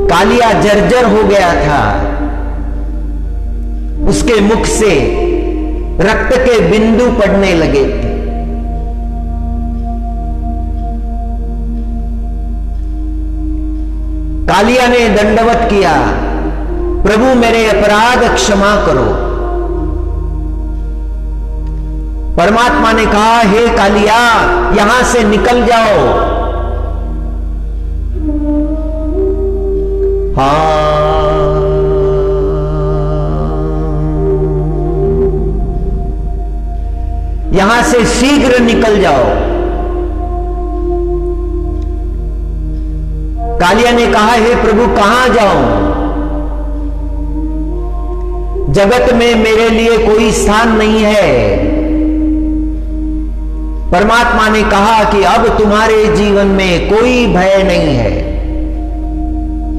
कालिया जर्जर हो गया था, उसके मुख से रक्त के बिंदु पड़ने लगे थे। कालिया ने दंडवत किया, प्रभु मेरे अपराध क्षमा करो। परमात्मा ने कहा, हे कालिया, यहां से निकल जाओ। यहां से शीघ्र निकल जाओ। कालिया ने कहा, हे प्रभु कहां जाऊं? जगत में मेरे लिए कोई स्थान नहीं है। परमात्मा ने कहा कि अब तुम्हारे जीवन में कोई भय नहीं है,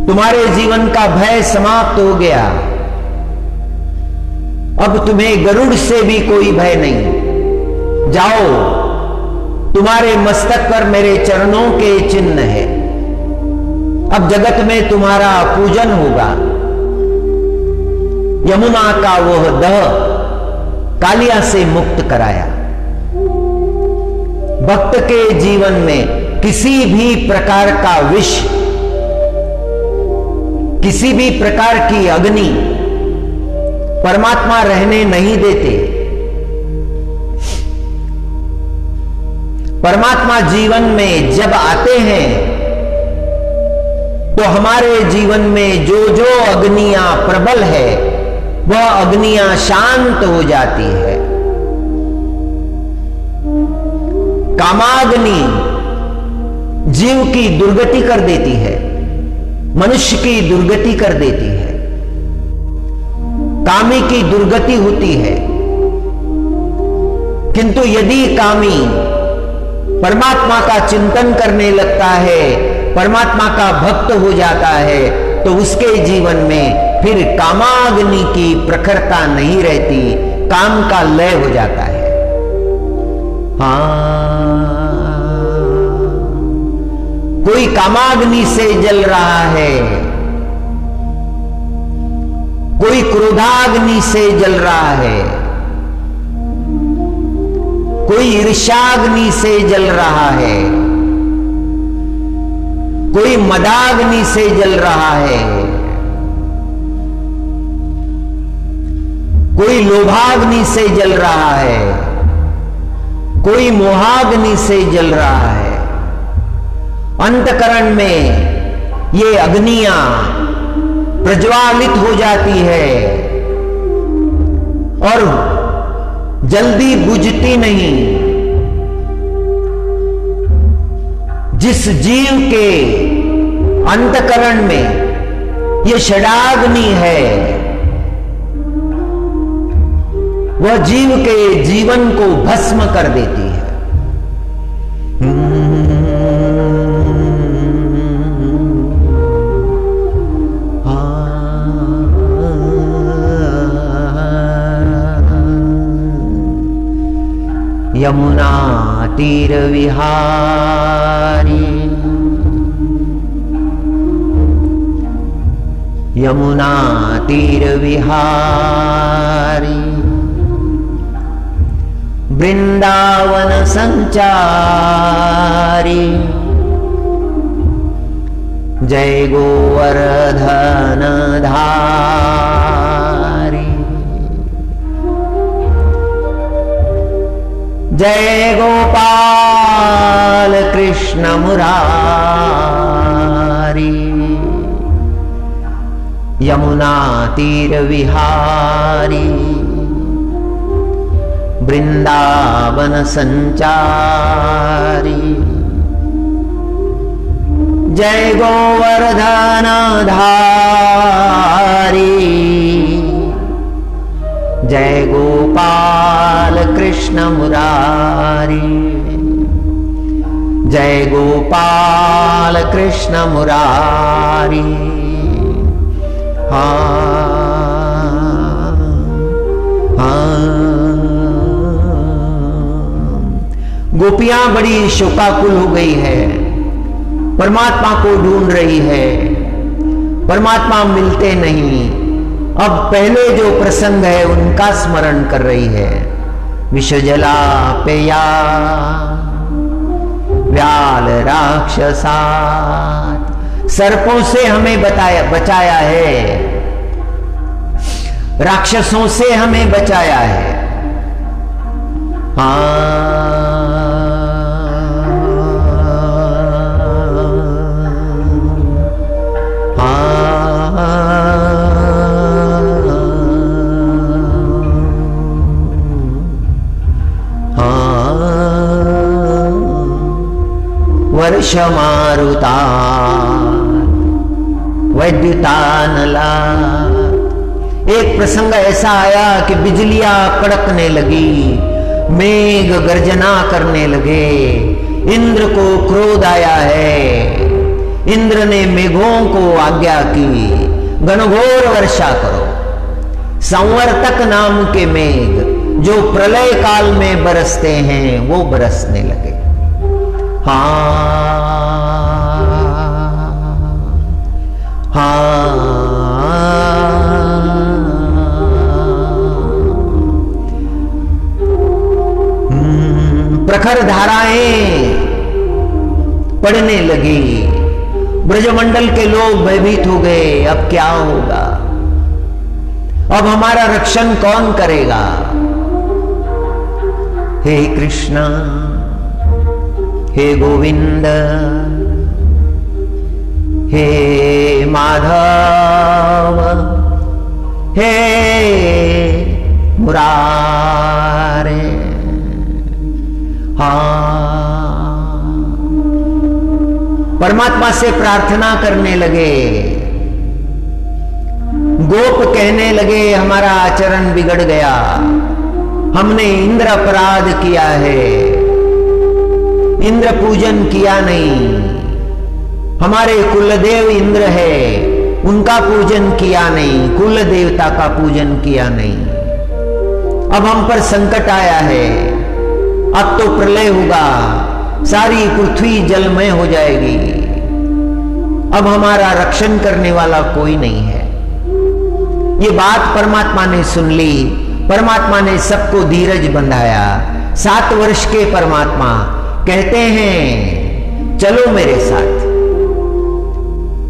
तुम्हारे जीवन का भय समाप्त हो गया, अब तुम्हें गरुड़ से भी कोई भय नहीं। जाओ, तुम्हारे मस्तक पर मेरे चरणों के चिन्ह है, अब जगत में तुम्हारा पूजन होगा। यमुना का वह दह कालिया से मुक्त कराया। भक्त के जीवन में किसी भी प्रकार का विष, किसी भी प्रकार की अग्नि परमात्मा रहने नहीं देते। परमात्मा जीवन में जब आते हैं तो हमारे जीवन में जो जो अग्नियां प्रबल है वह अग्नियां शांत हो जाती है। कामाग्नि जीव की दुर्गति कर देती है, मनुष्य की दुर्गति कर देती है, कामी की दुर्गति होती है। किंतु यदि कामी परमात्मा का चिंतन करने लगता है, परमात्मा का भक्त हो जाता है, तो उसके जीवन में फिर कामाग्नि की प्रखरता नहीं रहती, काम का लय हो जाता है। कोई कामाग्नि से जल रहा है, कोई क्रोधाग्नि से जल रहा है, कोई ईर्ष्याग्नि से जल रहा है, कोई मदाग्नि से जल रहा है, कोई लोभाग्नि से जल रहा है, कोई मोहाग्नि से जल रहा है। अंतकरण में ये अग्नियां प्रज्वालित हो जाती है और जल्दी बुझती नहीं। जिस जीव के अंतकरण में ये षडाग्नि है, वह जीव के जीवन को भस्म कर देती है। यमुना तीर विहारी, यमुना तीर विहारी, वृंदावन संचारी, जय गोवर्धन धारी। जय गोपाल कृष्ण मुरारी, यमुना तीर विहारी, वृंदावन संचारी। जय गोवर्धन धारी, जय गोपाल कृष्ण मुरारी, जय गोपाल कृष्ण मुरारी। गोपियां बड़ी शोकाकुल हो गई है, परमात्मा को ढूंढ रही है, परमात्मा मिलते नहीं। अब पहले जो प्रसंग है उनका स्मरण कर रही है। विषजला पेया व्याल राक्षसात, सर्पों से हमें बचाया है, राक्षसों से हमें बचाया है। वर्ष मारुता वैद्युतानला, एक प्रसंग ऐसा आया कि बिजलियां कड़कने लगी, मेघ गर्जना करने लगे। इंद्र को क्रोध आया है, इंद्र ने मेघों को आज्ञा की घनघोर वर्षा करो। संवर्तक नाम के मेघ जो प्रलय काल में बरसते हैं वो बरसने लगे। प्रखर धाराएं पड़ने लगी, ब्रजमंडल के लोग भयभीत हो गए। अब क्या होगा, अब हमारा रक्षण कौन करेगा? हे कृष्ण, हे गोविंद, हे माधव, हे मुरारे। परमात्मा से प्रार्थना करने लगे। गोप कहने लगे हमारा आचरण बिगड़ गया, हमने इंद्र अपराध किया है, इंद्र पूजन किया नहीं, हमारे कुलदेव इंद्र है उनका पूजन किया नहीं, कुल देवता का पूजन किया नहीं। अब हम पर संकट आया है, अब तो प्रलय होगा, सारी पृथ्वी जलमय हो जाएगी, अब हमारा रक्षण करने वाला कोई नहीं है। ये बात परमात्मा ने सुन ली, परमात्मा ने सबको धीरज बंधाया। 7 वर्ष के परमात्मा कहते हैं चलो मेरे साथ।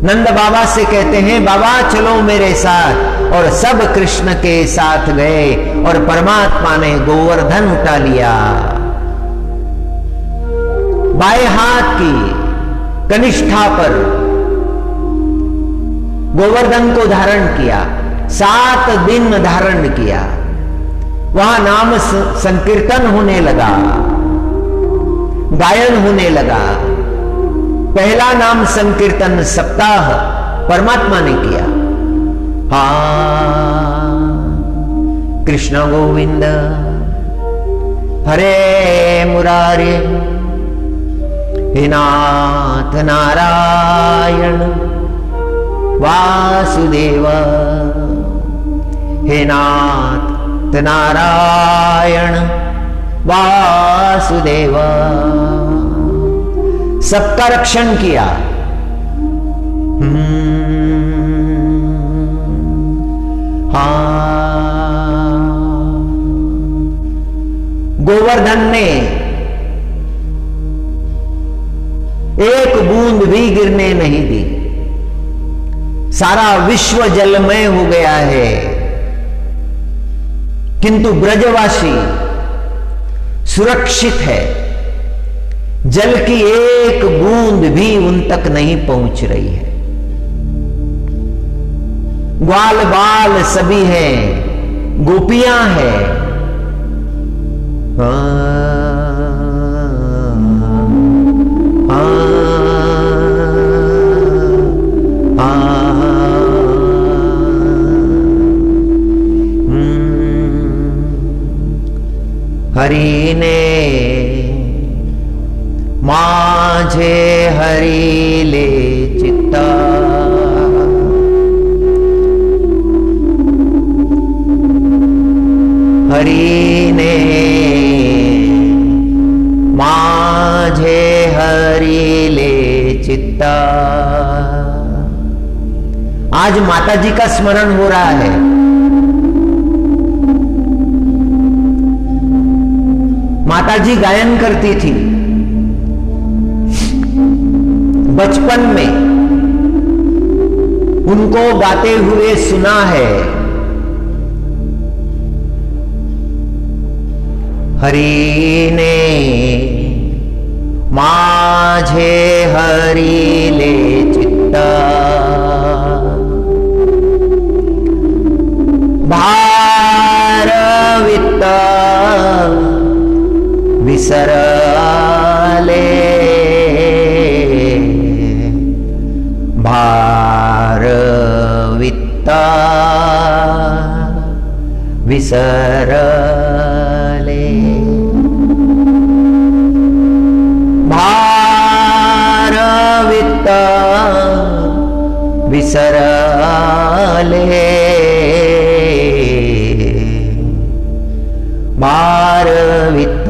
नंद बाबा से कहते हैं बाबा चलो मेरे साथ, और सब कृष्ण के साथ गए और परमात्मा ने गोवर्धन उठा लिया। बाएं हाथ की कनिष्ठा पर गोवर्धन को धारण किया, 7 दिन धारण किया। वहां नाम संकीर्तन होने लगा, गायन होने लगा। पहला नाम संकीर्तन सप्ताह परमात्मा ने किया। कृष्ण गोविंद हरे मुरारे, हे नाथ नारायण वासुदेव, हे नाथ नारायण वासुदेव। सबका रक्षण किया। गोवर्धन ने एक बूंद भी गिरने नहीं दी। सारा विश्व जलमय हो गया है, किंतु ब्रजवासी सुरक्षित है, जल की एक बूंद भी उन तक नहीं पहुंच रही है। ग्वाल बाल सभी हैं, गोपियां हैं। हरि ने माझे हरि ले चित्ता, हरि ने माझे हरि ले चित्ता। आज माता जी का स्मरण हो रहा है। माता जी गायन करती थी बचपन में, उनको गाते हुए सुना है। हरि ने माझे हरि ले चित्ता, भारवित्त विसरले, भारवित्त विसरले, भारवित्त विसरले, भारवित्त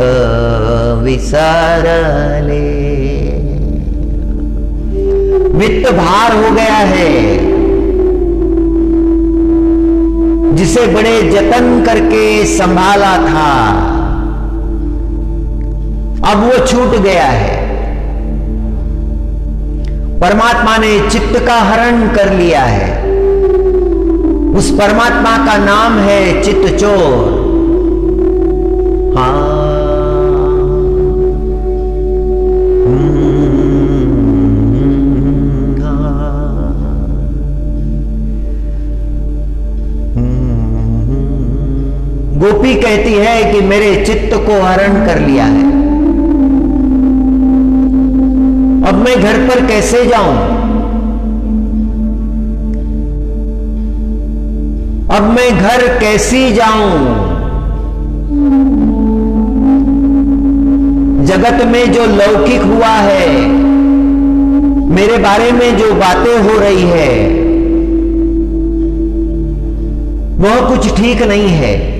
विसरले। वित्त भार हो गया है, जिसे बड़े जतन करके संभाला था, अब वो छूट गया है। परमात्मा ने चित्त का हरण कर लिया है। उस परमात्मा का नाम है चित्त चोर। हाँ, गोपी कहती है कि मेरे चित्त को हरण कर लिया है, अब मैं घर पर कैसे जाऊं, अब मैं घर कैसी जाऊं। जगत में जो लौकिक हुआ है, मेरे बारे में जो बातें हो रही है, वह कुछ ठीक नहीं है।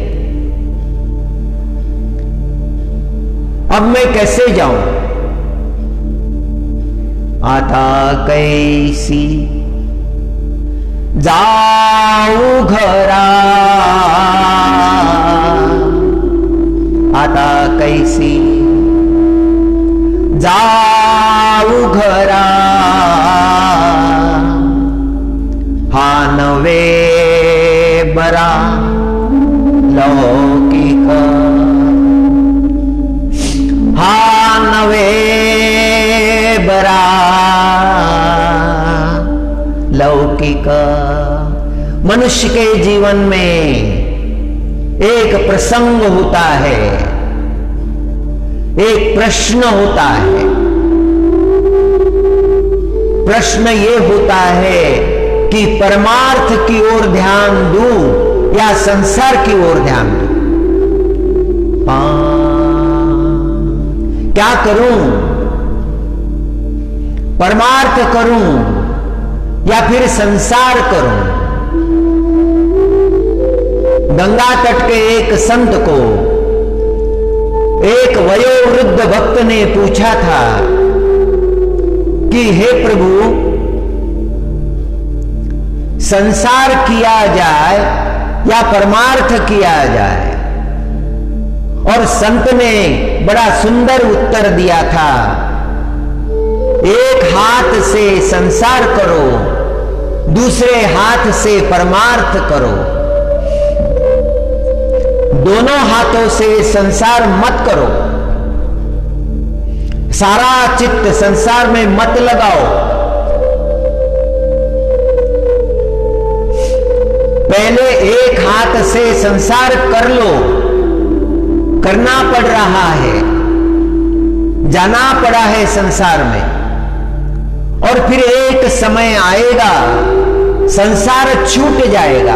अब मैं कैसे जाऊं। आता कैसी जाऊ घरा, आता कैसी जाऊ घरा, हा नवे बरा लौकिक, हा नवे बरा लौकिक। मनुष्य के जीवन में एक प्रसंग होता है, एक प्रश्न होता है। प्रश्न ये होता है कि परमार्थ की ओर ध्यान दूं या संसार की ओर ध्यान दूं। क्या करूं, परमार्थ करूं या फिर संसार करूं। गंगा तट के एक संत को एक वयोवृद्ध भक्त ने पूछा था कि हे प्रभु, संसार किया जाए या परमार्थ किया जाए। और संत ने बड़ा सुंदर उत्तर दिया था, एक हाथ से संसार करो, दूसरे हाथ से परमार्थ करो। दोनों हाथों से संसार मत करो, सारा चित्त संसार में मत लगाओ। पहले एक हाथ से संसार कर लो, करना पड़ रहा है, जाना पड़ा है संसार में, और फिर एक समय आएगा संसार छूट जाएगा,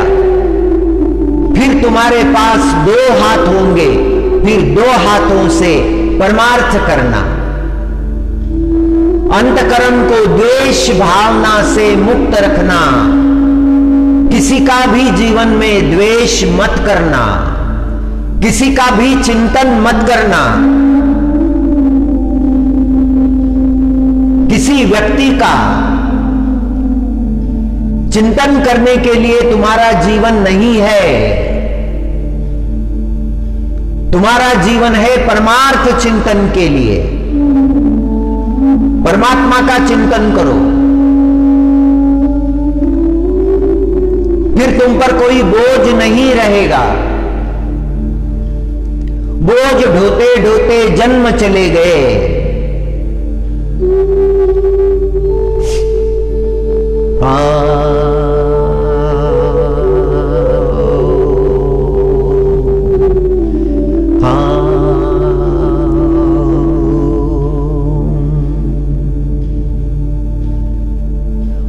फिर तुम्हारे पास दो हाथ होंगे, फिर दो हाथों से परमार्थ करना। अंतकरण को द्वेष भावना से मुक्त रखना, किसी का भी जीवन में द्वेष मत करना, किसी का भी चिंतन मत करना, किसी व्यक्ति का चिंतन करने के लिए तुम्हारा जीवन नहीं है। तुम्हारा जीवन है परमार्थ चिंतन के लिए। परमात्मा का चिंतन करो, फिर तुम पर कोई बोझ नहीं रहेगा। बोझ ढोते ढोते जन्म चले गए।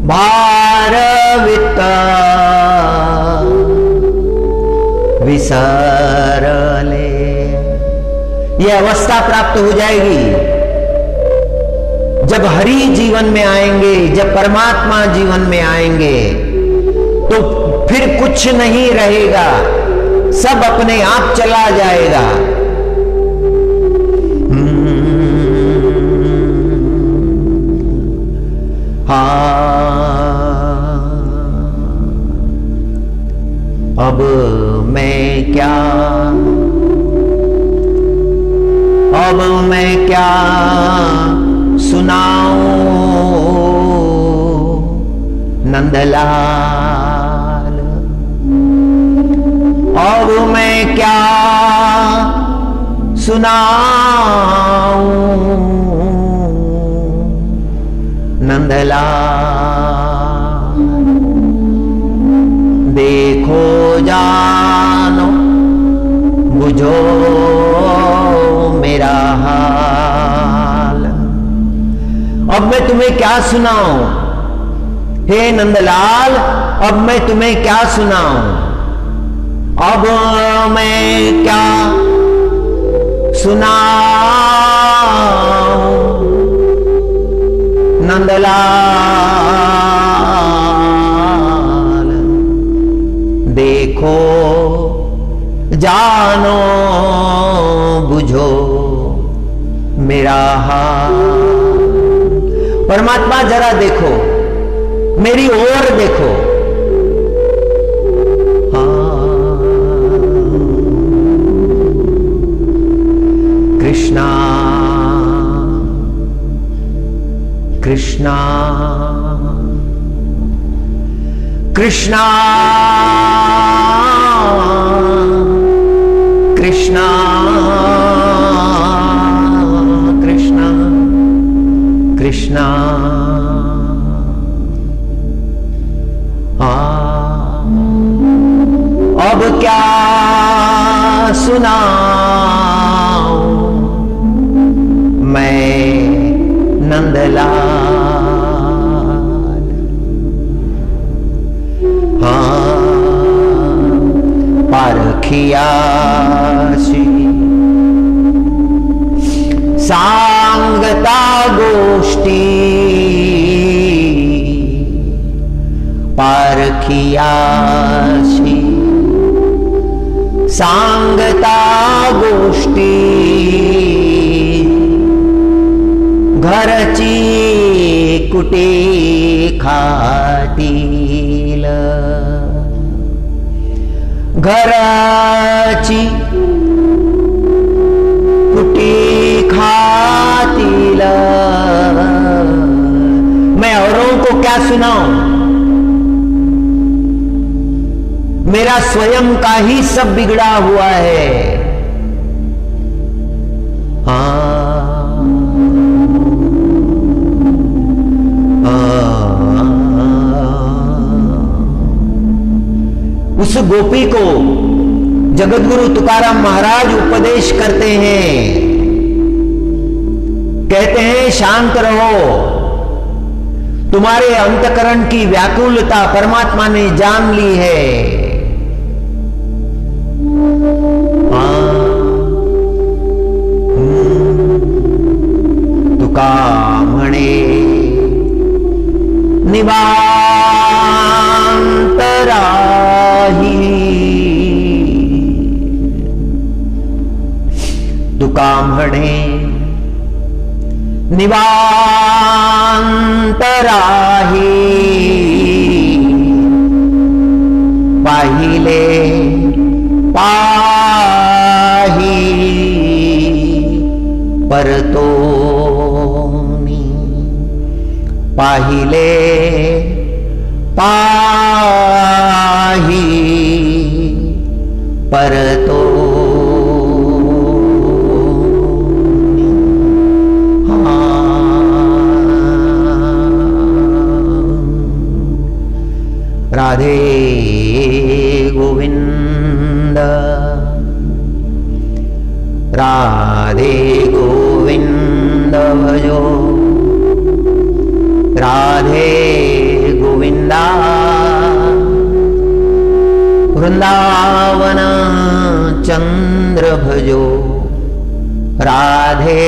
भारवित विसरले, यह अवस्था प्राप्त हो जाएगी जब हरि जीवन में आएंगे, जब परमात्मा जीवन में आएंगे, तो फिर कुछ नहीं रहेगा, सब अपने आप चला जाएगा। अब मैं क्या, अब मैं क्या सुनाऊं नंदलाल, अब मैं क्या सुनाऊं नंदलाल। देखो जानो बुझो मेरा हाल, अब मैं तुम्हें क्या सुनाऊं हे नंदलाल, अब मैं तुम्हें क्या सुनाऊं। अब मैं क्या सुनाऊं नंदलाल। देखो जानो बुझो मेरा हाल। परमात्मा जरा देखो, मेरी ओर देखो। कृष्णा कृष्णा कृष्णा कृष्णा कृष्णा कृष्णा। अब क्या सुनाऊं मैं नंदलाल। पारखियासी सांगता गोष्टी, पारखियासी सांगता गोष्टी। घरची कुटे खातील, घराची कुटी खातील। मैं औरों को क्या सुनाऊं, मेरा स्वयं का ही सब बिगड़ा हुआ है। उस गोपी को जगतगुरु तुकाराम महाराज उपदेश करते हैं, कहते हैं शांत रहो, तुम्हारे अंतकरण की व्याकुलता परमात्मा ने जान ली है। तुका म्हणे निवांतराही, तुका म्हणे निवांतराही, पाहिले पाही परतोनी, पाहिले पाही परतो। राधे गोविंद, राधे गोविंद भजो, राधे गोविंदा, वृंदावन चंद्र भजो, राधे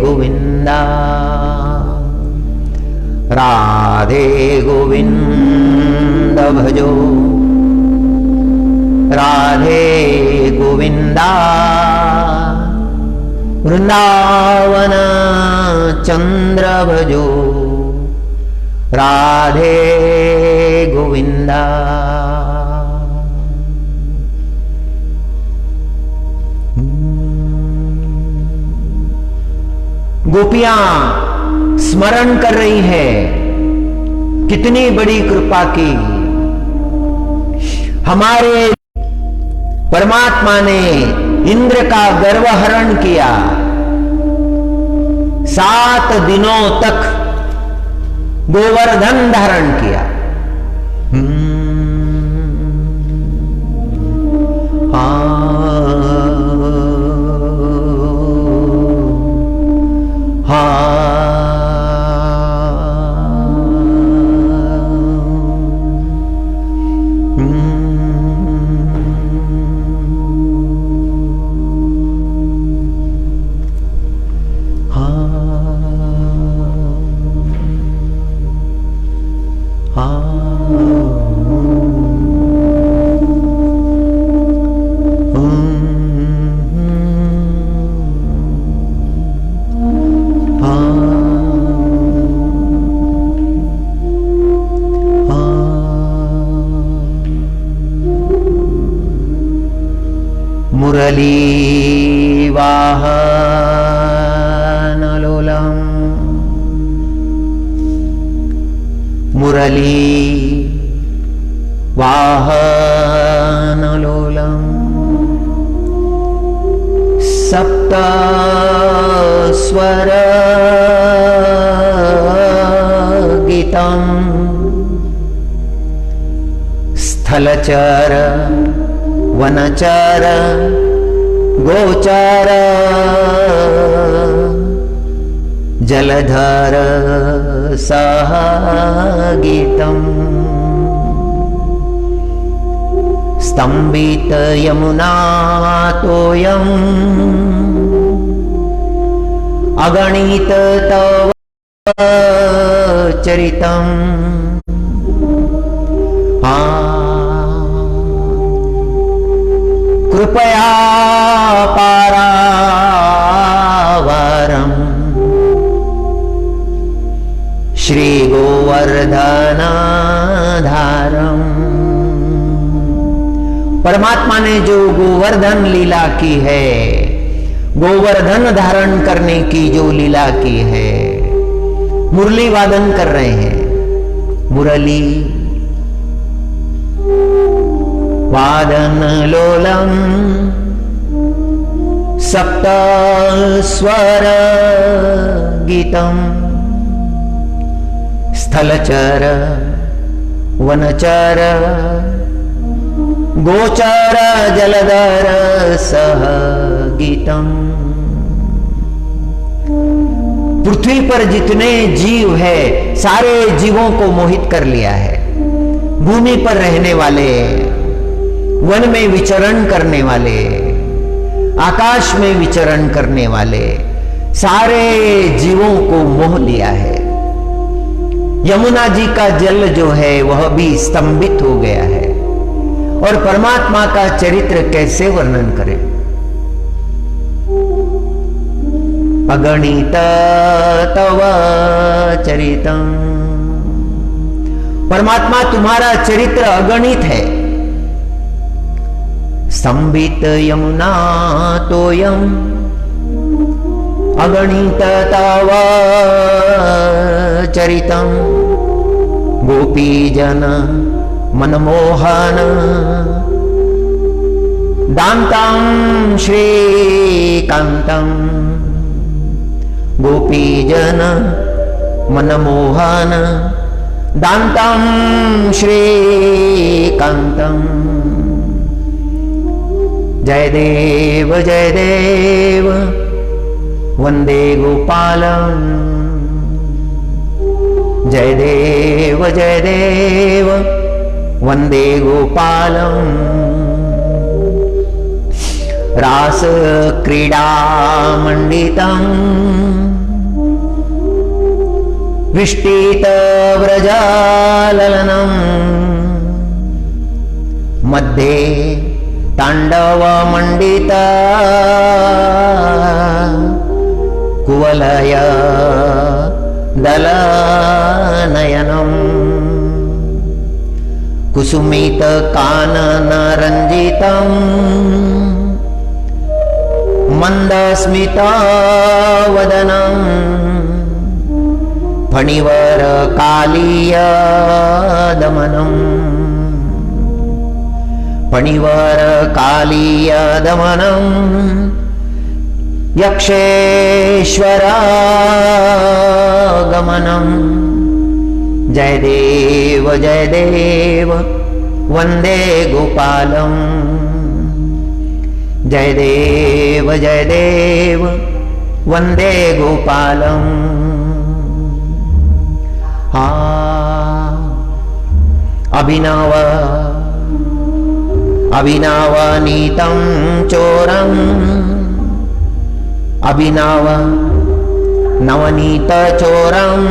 गोविंदा, राधे गोविंद भजो, राधे गोविंदा, वृंदावन चंद्र भजो, राधे गोविंदा। गोपियां स्मरण कर रही है, कितनी बड़ी कृपा की हमारे परमात्मा ने इंद्र का गर्वहरण किया। 7 दिनों तक गोवर्धन धारण किया। मुरली वाहनलोलम, मुरली वाहनलोलम, सप्त स्वर गीतम, स्थलचर वनचर गोचर, जलधर सहगीतम, स्तंभित यमुना तोयम, अगणित तव चरितम। कृपया पारावारम श्री गोवर्धनाधारम। परमात्मा ने जो गोवर्धन लीला की है, गोवर्धन धारण करने की जो लीला की है, मुरली वादन कर रहे हैं। मुरली वादन लोलम सप्त स्वर गीतम स्थलचर वनचर गोचर जलधर सह गीतम। पृथ्वी पर जितने जीव है सारे जीवों को मोहित कर लिया है। भूमि पर रहने वाले, वन में विचरण करने वाले, आकाश में विचरण करने वाले सारे जीवों को मोह लिया है। यमुना जी का जल जो है वह भी स्तंभित हो गया है। और परमात्मा का चरित्र कैसे वर्णन करें? अगणित तव चरितम। परमात्मा तुम्हारा चरित्र अगणित है। स्तंभित यमुना तोयम अगणित तव चरितम। गोपी जन मनमोहन दान्तं श्रीकान्तं। गोपी जन मनमोहन दान्तं श्रीकान्तं। जय देव वंदे गोपालम। जय देव वंदे गोपालम। रास क्रीडा मंडितं विष्टित व्रजाललनं। मध्ये तांडव मंडित कुवलय दलनयनम्। कुसुमित कानन रंजितं मंदस्मित वदनं। फणिवर कालीय दमनं। फणिवर कालीय दमनं। यक्षेश्वर गमनं। जय देव वंदे गोपालम। जय देव वंदे गोपालम। अभिनव अभिनवनीतं चोरम। अभिनव नवनीत चोरम।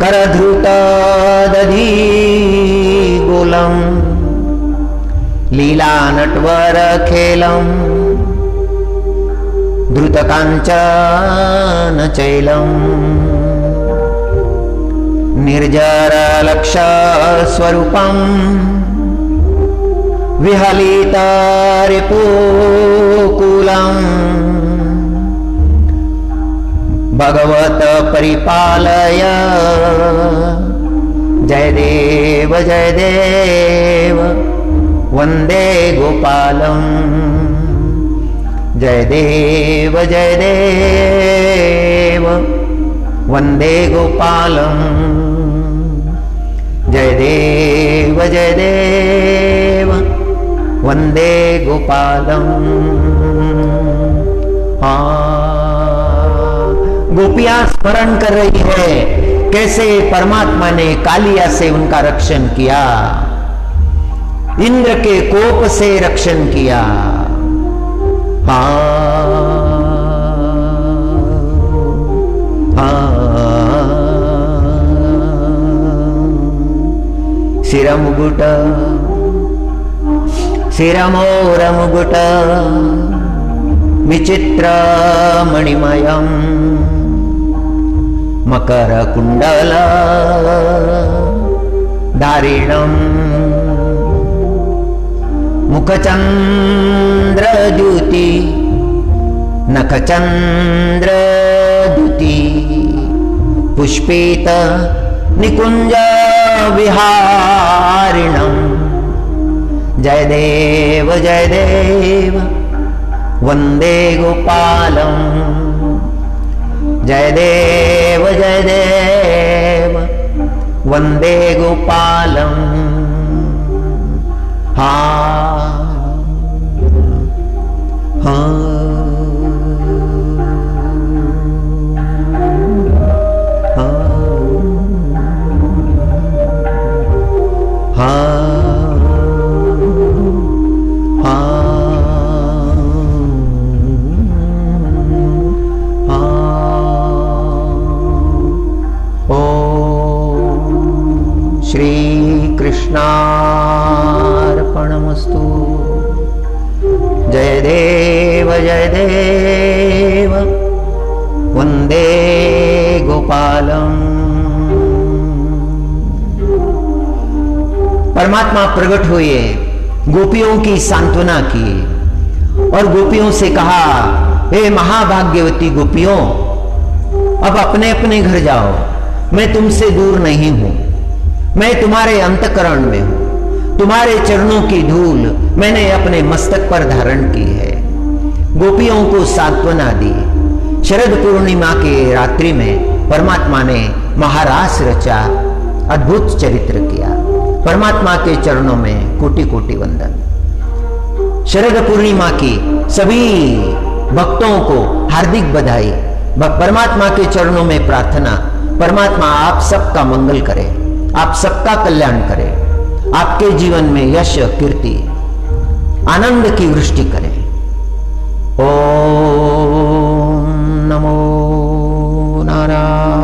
करधृत दधी गोलम। लीला नटवर खेलम। धृत कांचन चैलम। निर्जर लक्ष्य स्वरूपम। विहलित रिपुकुलम। भगवत परिपालय। जय देव वंदे गोपालम। जय देव वंदे गोपालम। जय देव वंदे गोपालम। गोपियां स्मरण कर रही है कैसे परमात्मा ने कालिया से उनका रक्षण किया, इंद्र के कोप से रक्षण किया। शिरमुकुट शिरमोरमुकुट विचित्र मणिमयं। मकर कुंडल धारिणं। मुखचंद्र द्युति नखचंद्र द्युति। पुष्पित निकुंज विहारिणम् जय देव वन्दे गोपालम् जय देव वन्दे गोपालम् कृष्णार्पणमस्तु। जय देव वन्दे गोपालम्। परमात्मा प्रकट हुए, गोपियों की सांत्वना की और गोपियों से कहा, हे महाभाग्यवती गोपियों, अब अपने अपने घर जाओ, मैं तुमसे दूर नहीं हूं, मैं तुम्हारे अंतःकरण में हूं, तुम्हारे चरणों की धूल मैंने अपने मस्तक पर धारण की है। गोपियों को सांत्वना दी। शरद पूर्णिमा के रात्रि में परमात्मा ने महारास रचा, अद्भुत चरित्र किया। परमात्मा के चरणों में कोटि कोटि वंदन। शरद पूर्णिमा की सभी भक्तों को हार्दिक बधाई। परमात्मा के चरणों में प्रार्थना, परमात्मा आप सबका मंगल करे, आप सबका कल्याण करे, आपके जीवन में यश कीर्ति आनंद की वृष्टि करे। ओम नमो नारायण।